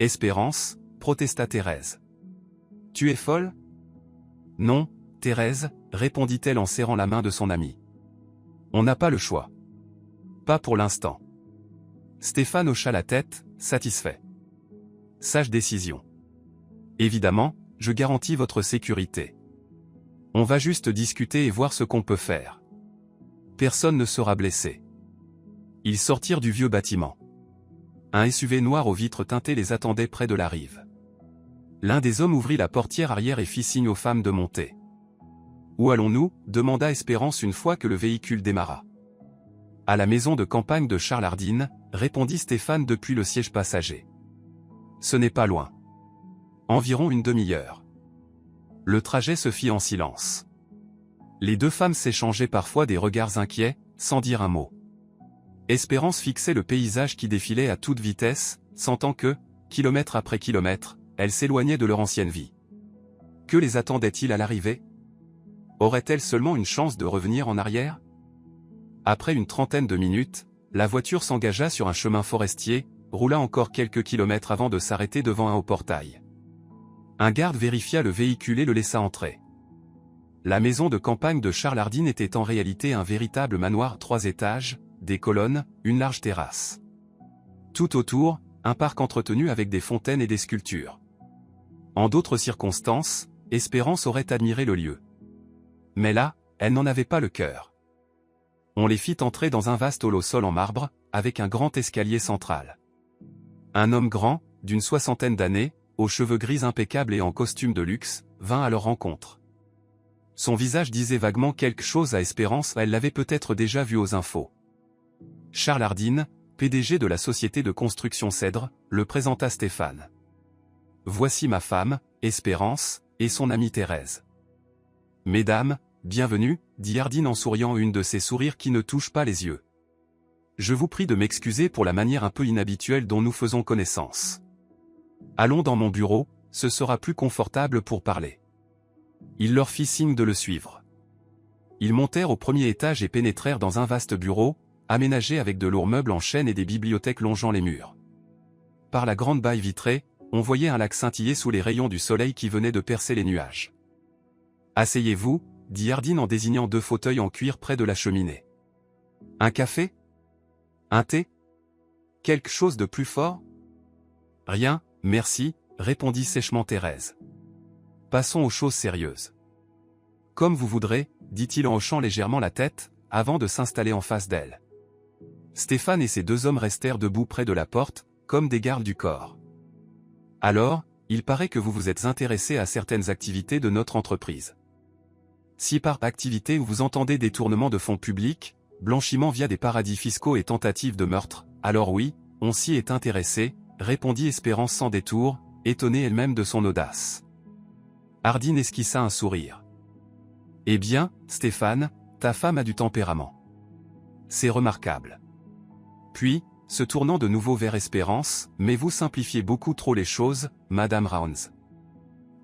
Espérance, protesta Thérèse. Tu es folle? Non, Thérèse, répondit-elle en serrant la main de son amie. On n'a pas le choix. Pas pour l'instant. Stéphane hocha la tête, satisfait. Sage décision. Évidemment, je garantis votre sécurité. On va juste discuter et voir ce qu'on peut faire. Personne ne sera blessé. Ils sortirent du vieux bâtiment. Un SUV noir aux vitres teintées les attendait près de la rive. L'un des hommes ouvrit la portière arrière et fit signe aux femmes de monter. « Où allons-nous » demanda Espérance une fois que le véhicule démarra. « À la maison de campagne de Charles Ardine » répondit Stéphane depuis le siège passager. « Ce n'est pas loin. Environ une demi-heure. » Le trajet se fit en silence. Les deux femmes s'échangeaient parfois des regards inquiets, sans dire un mot. Espérance fixait le paysage qui défilait à toute vitesse, sentant que, kilomètre après kilomètre, elle s'éloignait de leur ancienne vie. Que les attendait-il à l'arrivée? Aurait-elle seulement une chance de revenir en arrière? Après une trentaine de minutes, la voiture s'engagea sur un chemin forestier, roula encore quelques kilomètres avant de s'arrêter devant un haut portail. Un garde vérifia le véhicule et le laissa entrer. La maison de campagne de Charles Ardine était en réalité un véritable manoir 3 étages, des colonnes, une large terrasse. Tout autour, un parc entretenu avec des fontaines et des sculptures. En d'autres circonstances, Espérance aurait admiré le lieu. Mais là, elle n'en avait pas le cœur. On les fit entrer dans un vaste hall au sol en marbre, avec un grand escalier central. Un homme grand, d'une 60aine d'années, aux cheveux gris impeccables et en costume de luxe, vint à leur rencontre. Son visage disait vaguement quelque chose à Espérance, elle l'avait peut-être déjà vu aux infos. Charles Ardine, PDG de la société de construction Cèdre, le présenta Stéphane. « Voici ma femme, Espérance, et son amie Thérèse. »« Mesdames, bienvenue, » dit Ardine en souriant une de ces sourires qui ne touchent pas les yeux. « Je vous prie de m'excuser pour la manière un peu inhabituelle dont nous faisons connaissance. Allons dans mon bureau, ce sera plus confortable pour parler. » Il leur fit signe de le suivre. Ils montèrent au premier étage et pénétrèrent dans un vaste bureau, aménagé avec de lourds meubles en chêne et des bibliothèques longeant les murs. Par la grande baille vitrée, on voyait un lac scintiller sous les rayons du soleil qui venait de percer les nuages. « Asseyez-vous, » dit Ardine en désignant 2 fauteuils en cuir près de la cheminée. « Un café? Un thé? Quelque chose de plus fort? »« Rien, merci, » répondit sèchement Thérèse. « Passons aux choses sérieuses. »« Comme vous voudrez, » dit-il en hochant légèrement la tête, avant de s'installer en face d'elle. Stéphane et ses 2 hommes restèrent debout près de la porte, comme des gardes du corps. « Alors, il paraît que vous vous êtes intéressé à certaines activités de notre entreprise. Si par activité vous entendez détournement de fonds publics, blanchiment via des paradis fiscaux et tentative de meurtre, alors oui, on s'y est intéressé, » répondit Espérance sans détour, étonnée elle-même de son audace. Ardine esquissa un sourire. « Eh bien, Stéphane, ta femme a du tempérament. C'est remarquable. » Puis, se tournant de nouveau vers Espérance, « Mais vous simplifiez beaucoup trop les choses, Madame Rounds.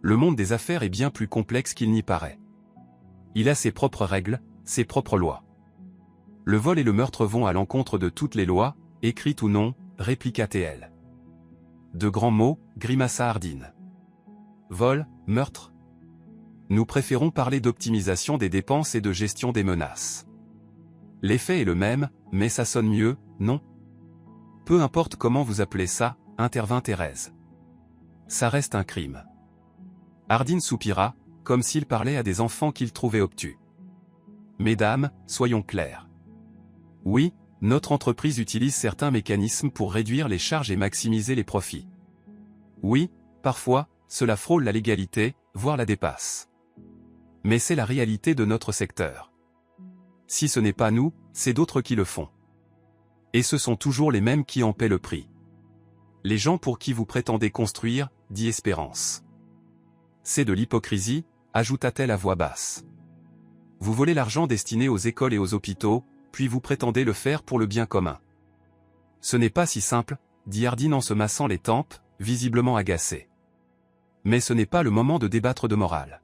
Le monde des affaires est bien plus complexe qu'il n'y paraît. Il a ses propres règles, ses propres lois. Le vol et le meurtre vont à l'encontre de toutes les lois, écrites ou non, » répliqua TL. De grands mots, grimaça Ardine. Vol, meurtre. Nous préférons parler d'optimisation des dépenses et de gestion des menaces. L'effet est le même, mais ça sonne mieux, non? Peu importe comment vous appelez ça, intervint Thérèse. Ça reste un crime. Ardine soupira, comme s'il parlait à des enfants qu'il trouvait obtus. Mesdames, soyons clairs. Oui, notre entreprise utilise certains mécanismes pour réduire les charges et maximiser les profits. Oui, parfois, cela frôle la légalité, voire la dépasse. Mais c'est la réalité de notre secteur. Si ce n'est pas nous, c'est d'autres qui le font. Et ce sont toujours les mêmes qui en paient le prix. Les gens pour qui vous prétendez construire, dit Espérance. C'est de l'hypocrisie, ajouta-t-elle à voix basse. Vous volez l'argent destiné aux écoles et aux hôpitaux, puis vous prétendez le faire pour le bien commun. Ce n'est pas si simple, dit Hardin en se massant les tempes, visiblement agacé. Mais ce n'est pas le moment de débattre de morale.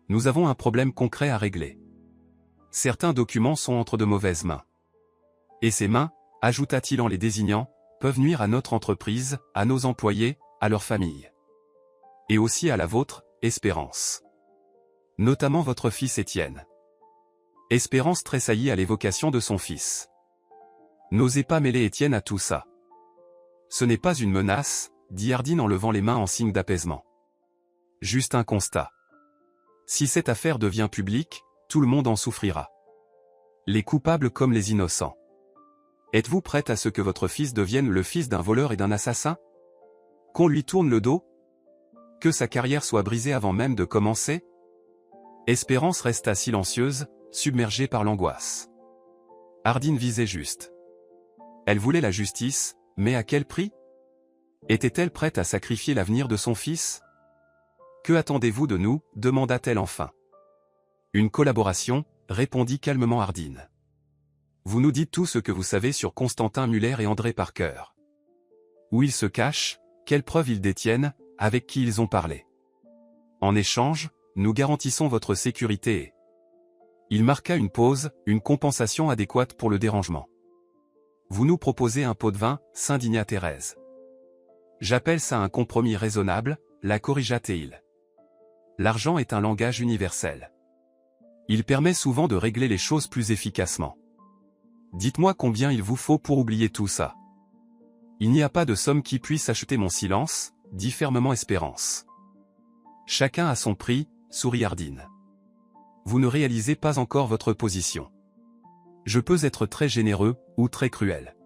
Nous avons un problème concret à régler. Certains documents sont entre de mauvaises mains. Et ces mains, ajouta-t-il en les désignant, peuvent nuire à notre entreprise, à nos employés, à leurs familles. Et aussi à la vôtre, Espérance. Notamment votre fils Étienne. Espérance tressaillit à l'évocation de son fils. N'osez pas mêler Étienne à tout ça. Ce n'est pas une menace, dit Hardin en levant les mains en signe d'apaisement. Juste un constat. Si cette affaire devient publique, tout le monde en souffrira. Les coupables comme les innocents. Êtes-vous prête à ce que votre fils devienne le fils d'un voleur et d'un assassin? Qu'on lui tourne le dos? Que sa carrière soit brisée avant même de commencer? Espérance resta silencieuse, submergée par l'angoisse. Hardin visait juste. Elle voulait la justice, mais à quel prix? Était-elle prête à sacrifier l'avenir de son fils? Que attendez-vous de nous? Demanda-t-elle enfin. Une collaboration, répondit calmement Hardin. Vous nous dites tout ce que vous savez sur Constantin Muller et André Parker. Où ils se cachent, quelles preuves ils détiennent, avec qui ils ont parlé. En échange, nous garantissons votre sécurité et... Il marqua une pause, une compensation adéquate pour le dérangement. Vous nous proposez un pot de vin, s'indigna Thérèse. J'appelle ça un compromis raisonnable, la corrigea Théil. L'argent est un langage universel. Il permet souvent de régler les choses plus efficacement. Dites-moi combien il vous faut pour oublier tout ça. Il n'y a pas de somme qui puisse acheter mon silence, dit fermement Espérance. Chacun a son prix, sourit Hardin. Vous ne réalisez pas encore votre position. Je peux être très généreux, ou très cruel.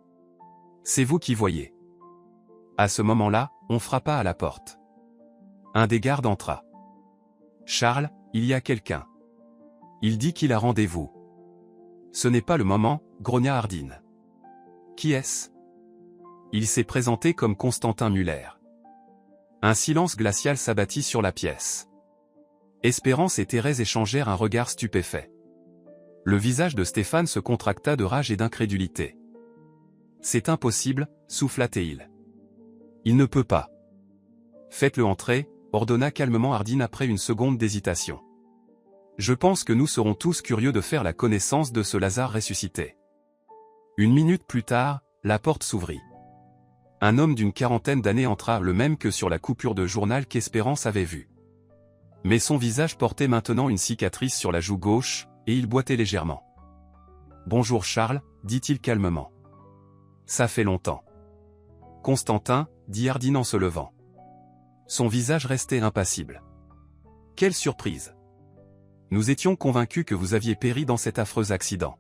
C'est vous qui voyez. À ce moment-là, on frappa à la porte. Un des gardes entra. Charles, il y a quelqu'un. Il dit qu'il a rendez-vous. Ce n'est pas le moment, grogna Hardin. Qui est-ce? Il s'est présenté comme Constantin Muller. Un silence glacial s'abattit sur la pièce. Espérance et Thérèse échangèrent un regard stupéfait. Le visage de Stéphane se contracta de rage et d'incrédulité. C'est impossible, souffla Théil. Il ne peut pas. Faites-le entrer, ordonna calmement Hardin après une seconde d'hésitation. Je pense que nous serons tous curieux de faire la connaissance de ce Lazare ressuscité. Une minute plus tard, la porte s'ouvrit. Un homme d'une quarantaine d'années entra, le même que sur la coupure de journal qu'Espérance avait vue. Mais son visage portait maintenant une cicatrice sur la joue gauche, et il boitait légèrement. « Bonjour Charles, dit-il calmement. Ça fait longtemps. Constantin, dit Hardin en se levant. Son visage restait impassible. Quelle surprise! Nous étions convaincus que vous aviez péri dans cet affreux accident.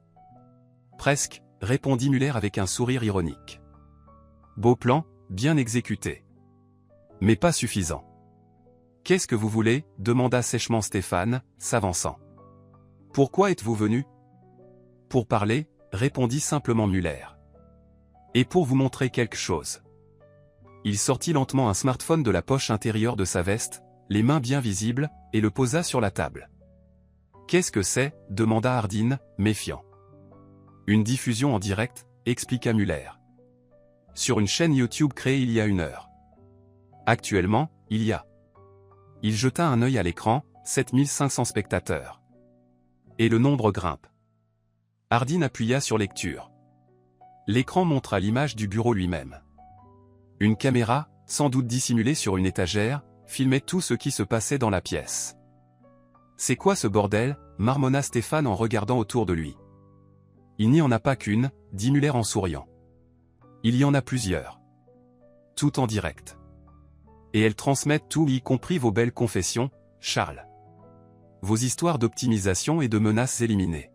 Presque, répondit Muller avec un sourire ironique. Beau plan, bien exécuté. Mais pas suffisant. Qu'est-ce que vous voulez? Demanda sèchement Stéphane, s'avançant. Pourquoi êtes-vous venu? Pour parler, répondit simplement Muller. Et pour vous montrer quelque chose. Il sortit lentement un smartphone de la poche intérieure de sa veste, les mains bien visibles, et le posa sur la table. Qu'est-ce que c'est? Demanda Hardin, méfiant. Une diffusion en direct, expliqua Muller. Sur une chaîne YouTube créée il y a 1 heure. Actuellement, il y a. Il jeta un œil à l'écran, 7500 spectateurs. Et le nombre grimpe. Hardin appuya sur lecture. L'écran montra l'image du bureau lui-même. Une caméra, sans doute dissimulée sur une étagère, filmait tout ce qui se passait dans la pièce. C'est quoi ce bordel? Marmonna Stéphane en regardant autour de lui. Il n'y en a pas qu'une, dit Muller en souriant. Il y en a plusieurs. Tout en direct. Et elles transmettent tout, y compris vos belles confessions, Charles. Vos histoires d'optimisation et de menaces éliminées.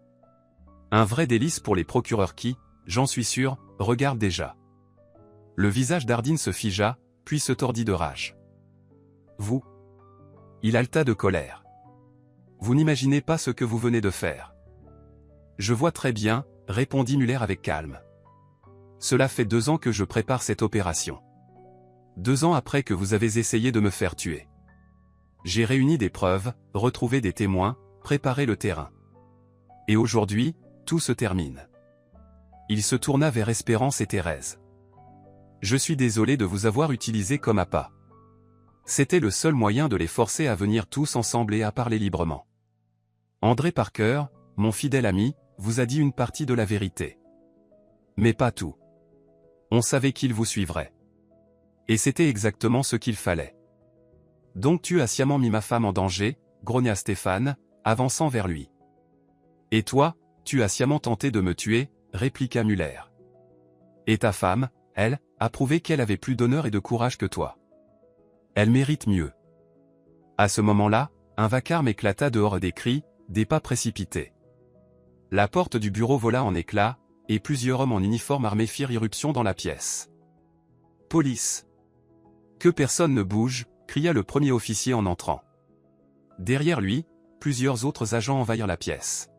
Un vrai délice pour les procureurs qui, j'en suis sûr, regarde déjà. Le visage d'Ardine se figea, puis se tordit de rage. Vous? Il haleta de colère. Vous n'imaginez pas ce que vous venez de faire. Je vois très bien, répondit Muller avec calme. Cela fait 2 ans que je prépare cette opération. 2 ans après que vous avez essayé de me faire tuer. J'ai réuni des preuves, retrouvé des témoins, préparé le terrain. Et aujourd'hui, tout se termine. Il se tourna vers Espérance et Thérèse. Je suis désolé de vous avoir utilisé comme appât. C'était le seul moyen de les forcer à venir tous ensemble et à parler librement. André Parker, mon fidèle ami, vous a dit une partie de la vérité. Mais pas tout. On savait qu'il vous suivrait. Et c'était exactement ce qu'il fallait. Donc tu as sciemment mis ma femme en danger, grogna Stéphane, avançant vers lui. Et toi, tu as sciemment tenté de me tuer, répliqua Muller. Et ta femme, elle, a prouvé qu'elle avait plus d'honneur et de courage que toi. Elle mérite mieux. À ce moment-là, un vacarme éclata dehors des cris, des pas précipités. La porte du bureau vola en éclats, et plusieurs hommes en uniforme armé firent irruption dans la pièce. Police. Que personne ne bouge, cria le premier officier en entrant. Derrière lui, plusieurs autres agents envahirent la pièce.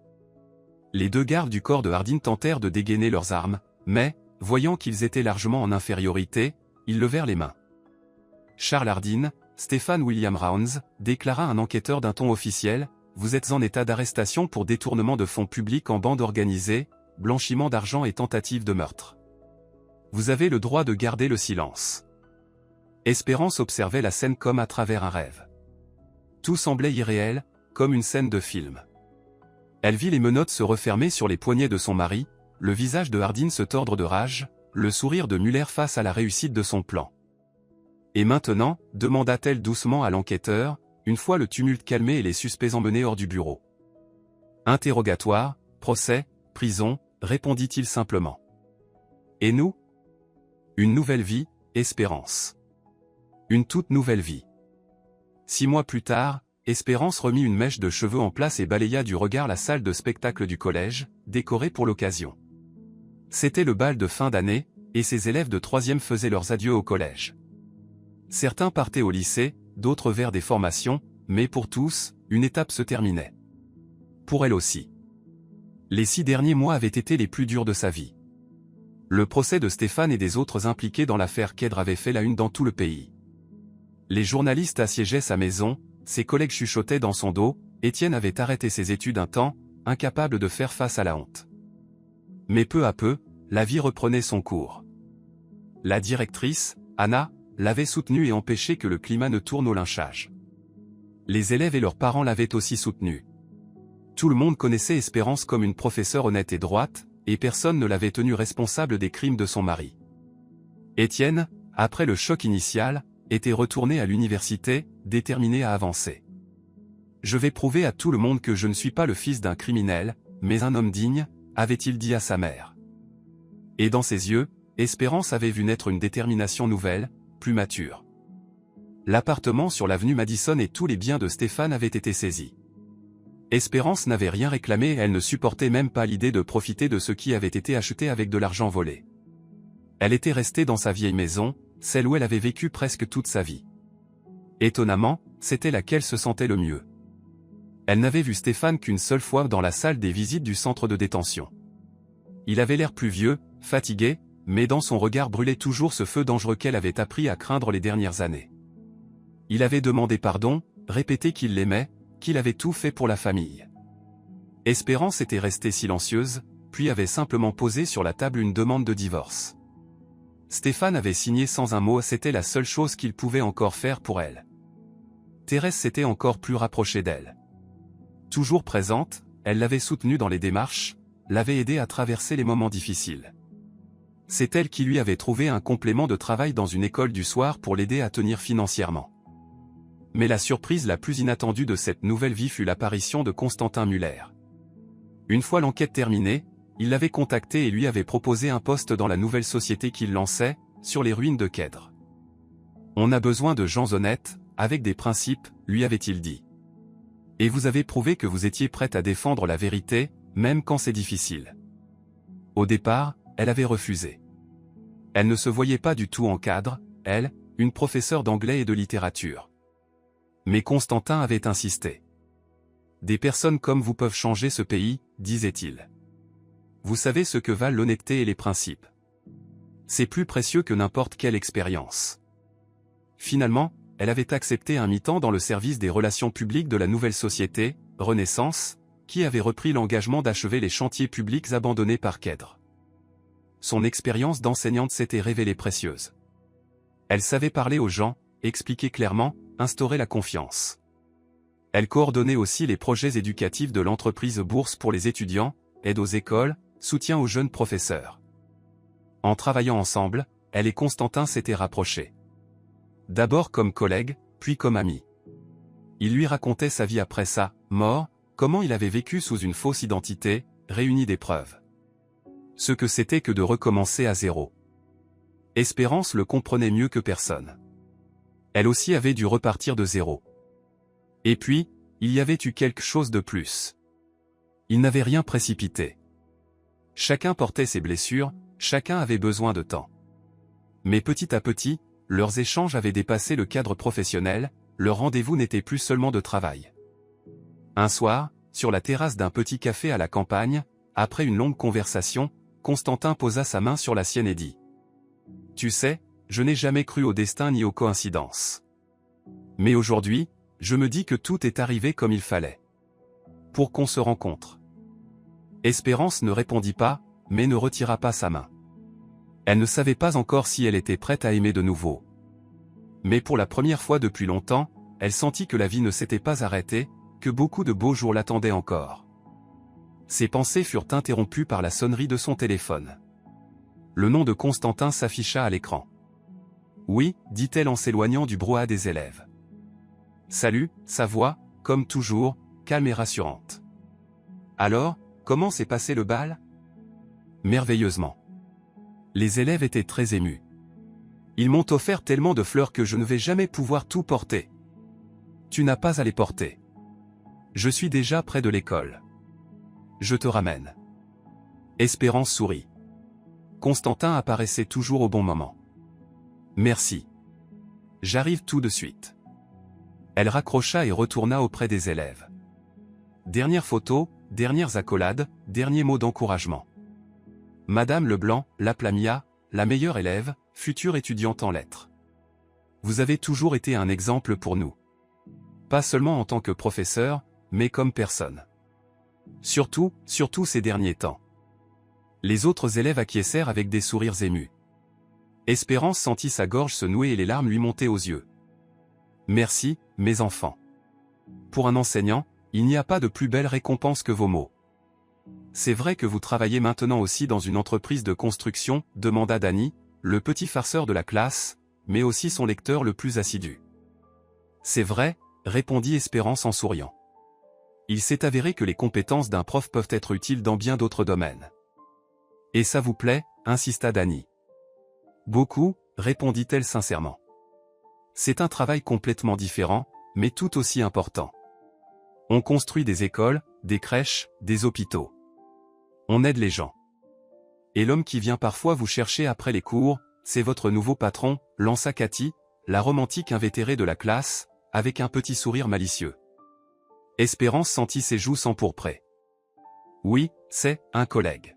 Les 2 gardes du corps de Hardin tentèrent de dégainer leurs armes, mais, voyant qu'ils étaient largement en infériorité, ils levèrent les mains. Charles Hardin, Stephen William Rounds, déclara un enquêteur d'un ton officiel, vous êtes en état d'arrestation pour détournement de fonds publics en bande organisée, blanchiment d'argent et tentative de meurtre. Vous avez le droit de garder le silence. Espérance observait la scène comme à travers un rêve. Tout semblait irréel, comme une scène de film. Elle vit les menottes se refermer sur les poignets de son mari, le visage de Hardin se tordre de rage, le sourire de Muller face à la réussite de son plan. Et maintenant, demanda-t-elle doucement à l'enquêteur, une fois le tumulte calmé et les suspects emmenés hors du bureau. Interrogatoire, procès, prison, répondit-il simplement. Et nous? Une nouvelle vie, Espérance. Une toute nouvelle vie. 6 mois plus tard, Espérance remit une mèche de cheveux en place et balaya du regard la salle de spectacle du collège, décorée pour l'occasion. C'était le bal de fin d'année, et ses élèves de 3e faisaient leurs adieux au collège. Certains partaient au lycée, d'autres vers des formations, mais pour tous, une étape se terminait. Pour elle aussi. Les 6 derniers mois avaient été les plus durs de sa vie. Le procès de Stéphane et des autres impliqués dans l'affaire Khedr avait fait la une dans tout le pays. Les journalistes assiégeaient sa maison, ses collègues chuchotaient dans son dos, Étienne avait arrêté ses études un temps, incapable de faire face à la honte. Mais peu à peu, la vie reprenait son cours. La directrice, Anna, l'avait soutenue et empêché que le climat ne tourne au lynchage. Les élèves et leurs parents l'avaient aussi soutenue. Tout le monde connaissait Espérance comme une professeure honnête et droite, et personne ne l'avait tenue responsable des crimes de son mari. Étienne, après le choc initial, était retourné à l'université, déterminé à avancer. Je vais prouver à tout le monde que je ne suis pas le fils d'un criminel, mais un homme digne, avait-il dit à sa mère. Et dans ses yeux, Espérance avait vu naître une détermination nouvelle, plus mature. L'appartement sur l'avenue Madison et tous les biens de Stéphane avaient été saisis. Espérance n'avait rien réclamé et elle ne supportait même pas l'idée de profiter de ce qui avait été acheté avec de l'argent volé. Elle était restée dans sa vieille maison, celle où elle avait vécu presque toute sa vie. Étonnamment, c'était là qu'elle se sentait le mieux. Elle n'avait vu Stéphane qu'une seule fois dans la salle des visites du centre de détention. Il avait l'air plus vieux, fatigué, mais dans son regard brûlait toujours ce feu dangereux qu'elle avait appris à craindre les dernières années. Il avait demandé pardon, répété qu'il l'aimait, qu'il avait tout fait pour la famille. Espérance était restée silencieuse, puis avait simplement posé sur la table une demande de divorce. Stéphane avait signé sans un mot, c'était la seule chose qu'il pouvait encore faire pour elle. Thérèse s'était encore plus rapprochée d'elle. Toujours présente, elle l'avait soutenue dans les démarches, l'avait aidé à traverser les moments difficiles. C'est elle qui lui avait trouvé un complément de travail dans une école du soir pour l'aider à tenir financièrement. Mais la surprise la plus inattendue de cette nouvelle vie fut l'apparition de Constantin Muller. Une fois l'enquête terminée, il l'avait contacté et lui avait proposé un poste dans la nouvelle société qu'il lançait, sur les ruines de Khedr. On a besoin de gens honnêtes, avec des principes, lui avait-il dit. Et vous avez prouvé que vous étiez prête à défendre la vérité, même quand c'est difficile. Au départ, elle avait refusé. Elle ne se voyait pas du tout en cadre, elle, une professeure d'anglais et de littérature. Mais Constantin avait insisté. Des personnes comme vous peuvent changer ce pays, disait-il. Vous savez ce que valent l'honnêteté et les principes. C'est plus précieux que n'importe quelle expérience. Finalement, elle avait accepté un mi-temps dans le service des relations publiques de la nouvelle société, Renaissance, qui avait repris l'engagement d'achever les chantiers publics abandonnés par Khedr. Son expérience d'enseignante s'était révélée précieuse. Elle savait parler aux gens, expliquer clairement, instaurer la confiance. Elle coordonnait aussi les projets éducatifs de l'entreprise Bourse pour les étudiants, aide aux écoles, soutien aux jeunes professeurs. En travaillant ensemble, elle et Constantin s'étaient rapprochés. D'abord comme collègues, puis comme amis. Il lui racontait sa vie après sa mort, comment il avait vécu sous une fausse identité, réuni des preuves. Ce que c'était que de recommencer à zéro. Espérance le comprenait mieux que personne. Elle aussi avait dû repartir de zéro. Et puis, il y avait eu quelque chose de plus. Il n'avait rien précipité. Chacun portait ses blessures, chacun avait besoin de temps. Mais petit à petit, leurs échanges avaient dépassé le cadre professionnel, leur rendez-vous n'était plus seulement de travail. Un soir, sur la terrasse d'un petit café à la campagne, après une longue conversation, Constantin posa sa main sur la sienne et dit « Tu sais, je n'ai jamais cru au destin ni aux coïncidences. Mais aujourd'hui, je me dis que tout est arrivé comme il fallait. Pour qu'on se rencontre. » Espérance ne répondit pas, mais ne retira pas sa main. Elle ne savait pas encore si elle était prête à aimer de nouveau. Mais pour la première fois depuis longtemps, elle sentit que la vie ne s'était pas arrêtée, que beaucoup de beaux jours l'attendaient encore. Ses pensées furent interrompues par la sonnerie de son téléphone. Le nom de Constantin s'afficha à l'écran. « Oui » dit-elle en s'éloignant du brouhaha des élèves. « Salut » sa voix, comme toujours, calme et rassurante. « Alors, comment s'est passé le bal ?»« Merveilleusement. » Les élèves étaient très émus. « Ils m'ont offert tellement de fleurs que je ne vais jamais pouvoir tout porter. »« Tu n'as pas à les porter. Je suis déjà près de l'école. Je te ramène. » Espérance sourit. Constantin apparaissait toujours au bon moment. « Merci. J'arrive tout de suite. » Elle raccrocha et retourna auprès des élèves. Dernière photo, dernières accolades, derniers mots d'encouragement. Madame Leblanc, l'appela Mia, la meilleure élève, future étudiante en lettres. Vous avez toujours été un exemple pour nous. Pas seulement en tant que professeur, mais comme personne. Surtout ces derniers temps. Les autres élèves acquiescèrent avec des sourires émus. Espérance sentit sa gorge se nouer et les larmes lui monter aux yeux. Merci, mes enfants. Pour un enseignant, il n'y a pas de plus belle récompense que vos mots. C'est vrai que vous travaillez maintenant aussi dans une entreprise de construction, demanda Danny, le petit farceur de la classe, mais aussi son lecteur le plus assidu. C'est vrai, répondit Espérance en souriant. Il s'est avéré que les compétences d'un prof peuvent être utiles dans bien d'autres domaines. Et ça vous plaît, insista Danny. Beaucoup, répondit-elle sincèrement. C'est un travail complètement différent, mais tout aussi important. On construit des écoles, des crèches, des hôpitaux. On aide les gens. Et l'homme qui vient parfois vous chercher après les cours, c'est votre nouveau patron, lança Cathy, la romantique invétérée de la classe, avec un petit sourire malicieux. Espérance sentit ses joues s'empourprer. Oui, c'est un collègue.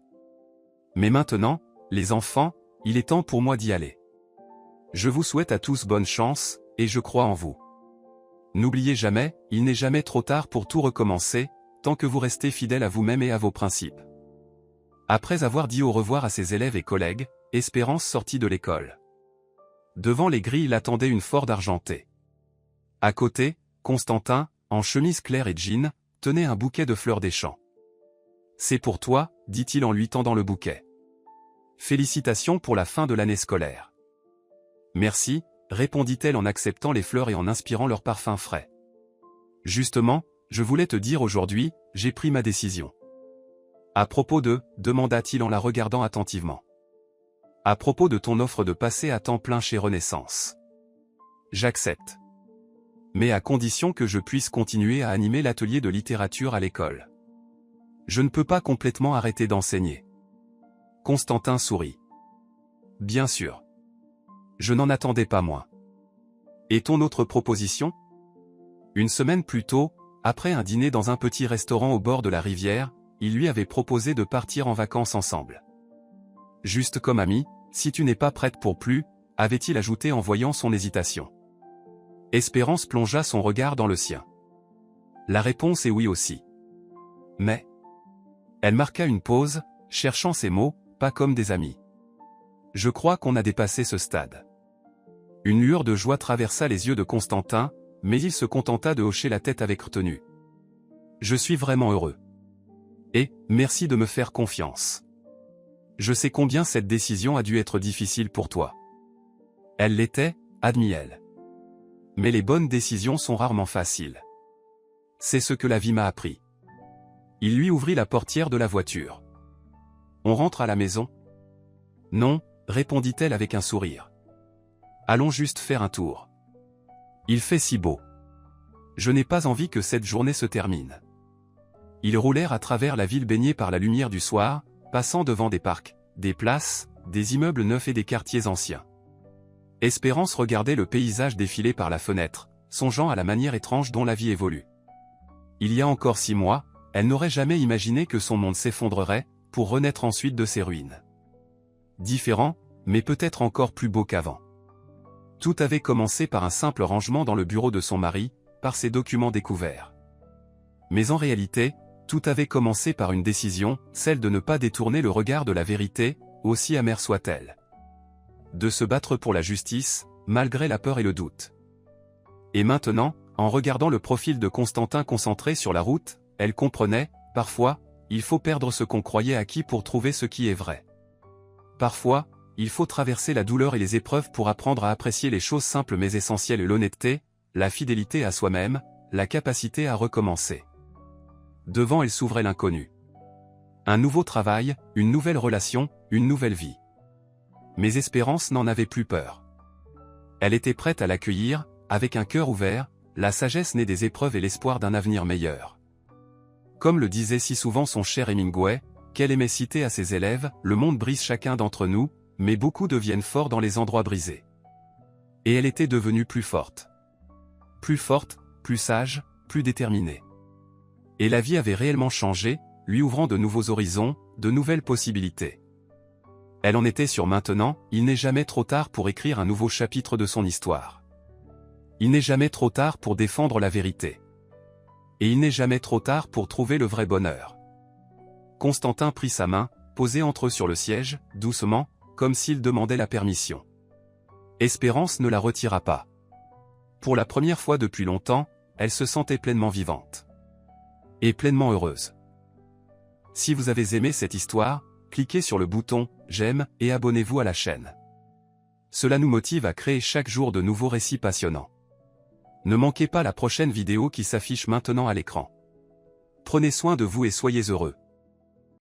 Mais maintenant, les enfants, il est temps pour moi d'y aller. Je vous souhaite à tous bonne chance, et je crois en vous. N'oubliez jamais, il n'est jamais trop tard pour tout recommencer, tant que vous restez fidèle à vous-même et à vos principes. Après avoir dit au revoir à ses élèves et collègues, Espérance sortit de l'école. Devant les grilles l'attendait une Ford argentée. À côté, Constantin, en chemise claire et jean, tenait un bouquet de fleurs des champs. « C'est pour toi » dit-il en lui tendant le bouquet. « Félicitations pour la fin de l'année scolaire. »« Merci » répondit-elle en acceptant les fleurs et en inspirant leur parfum frais. « Justement, je voulais te dire aujourd'hui, j'ai pris ma décision. »« À propos de » demanda-t-il en la regardant attentivement. « À propos de ton offre de passer à temps plein chez Renaissance. »« J'accepte. Mais à condition que je puisse continuer à animer l'atelier de littérature à l'école. Je ne peux pas complètement arrêter d'enseigner. Constantin sourit. Bien sûr. Je n'en attendais pas moins. Et ton autre proposition? Une semaine plus tôt, après un dîner dans un petit restaurant au bord de la rivière, il lui avait proposé de partir en vacances ensemble. Juste comme amis, si tu n'es pas prête pour plus, avait-il ajouté en voyant son hésitation. Espérance plongea son regard dans le sien. La réponse est oui aussi. Mais... Elle marqua une pause, cherchant ses mots, pas comme des amis. Je crois qu'on a dépassé ce stade. Une lueur de joie traversa les yeux de Constantin, mais il se contenta de hocher la tête avec retenue. Je suis vraiment heureux. Et, merci de me faire confiance. Je sais combien cette décision a dû être difficile pour toi. Elle l'était, admit-elle. Mais les bonnes décisions sont rarement faciles. C'est ce que la vie m'a appris. Il lui ouvrit la portière de la voiture. On rentre à la maison? Non, répondit-elle avec un sourire. Allons juste faire un tour. Il fait si beau. Je n'ai pas envie que cette journée se termine. Ils roulèrent à travers la ville baignée par la lumière du soir, passant devant des parcs, des places, des immeubles neufs et des quartiers anciens. Espérance regardait le paysage défiler par la fenêtre, songeant à la manière étrange dont la vie évolue. Il y a encore 6 mois, elle n'aurait jamais imaginé que son monde s'effondrerait, pour renaître ensuite de ses ruines. Différent, mais peut-être encore plus beau qu'avant. Tout avait commencé par un simple rangement dans le bureau de son mari, par ses documents découverts. Mais en réalité, tout avait commencé par une décision, celle de ne pas détourner le regard de la vérité, aussi amère soit-elle. De se battre pour la justice, malgré la peur et le doute. Et maintenant, en regardant le profil de Constantin concentré sur la route, elle comprenait, parfois, il faut perdre ce qu'on croyait acquis pour trouver ce qui est vrai. Parfois, il faut traverser la douleur et les épreuves pour apprendre à apprécier les choses simples mais essentielles et l'honnêteté, la fidélité à soi-même, la capacité à recommencer. Devant elle s'ouvrait l'inconnu. Un nouveau travail, une nouvelle relation, une nouvelle vie. Mais Espérance n'en avait plus peur. Elle était prête à l'accueillir, avec un cœur ouvert, la sagesse née des épreuves et l'espoir d'un avenir meilleur. Comme le disait si souvent son cher Hemingway, qu'elle aimait citer à ses élèves, le monde brise chacun d'entre nous, mais beaucoup deviennent forts dans les endroits brisés. Et elle était devenue plus forte. Plus forte, plus sage, plus déterminée. Et la vie avait réellement changé, lui ouvrant de nouveaux horizons, de nouvelles possibilités. Elle en était sûre maintenant, il n'est jamais trop tard pour écrire un nouveau chapitre de son histoire. Il n'est jamais trop tard pour défendre la vérité. Et il n'est jamais trop tard pour trouver le vrai bonheur. Constantin prit sa main, posée entre eux sur le siège, doucement, comme s'il demandait la permission. Espérance ne la retira pas. Pour la première fois depuis longtemps, elle se sentait pleinement vivante. Et pleinement heureuse. Si vous avez aimé cette histoire, cliquez sur le bouton « J'aime » et abonnez-vous à la chaîne. Cela nous motive à créer chaque jour de nouveaux récits passionnants. Ne manquez pas la prochaine vidéo qui s'affiche maintenant à l'écran. Prenez soin de vous et soyez heureux.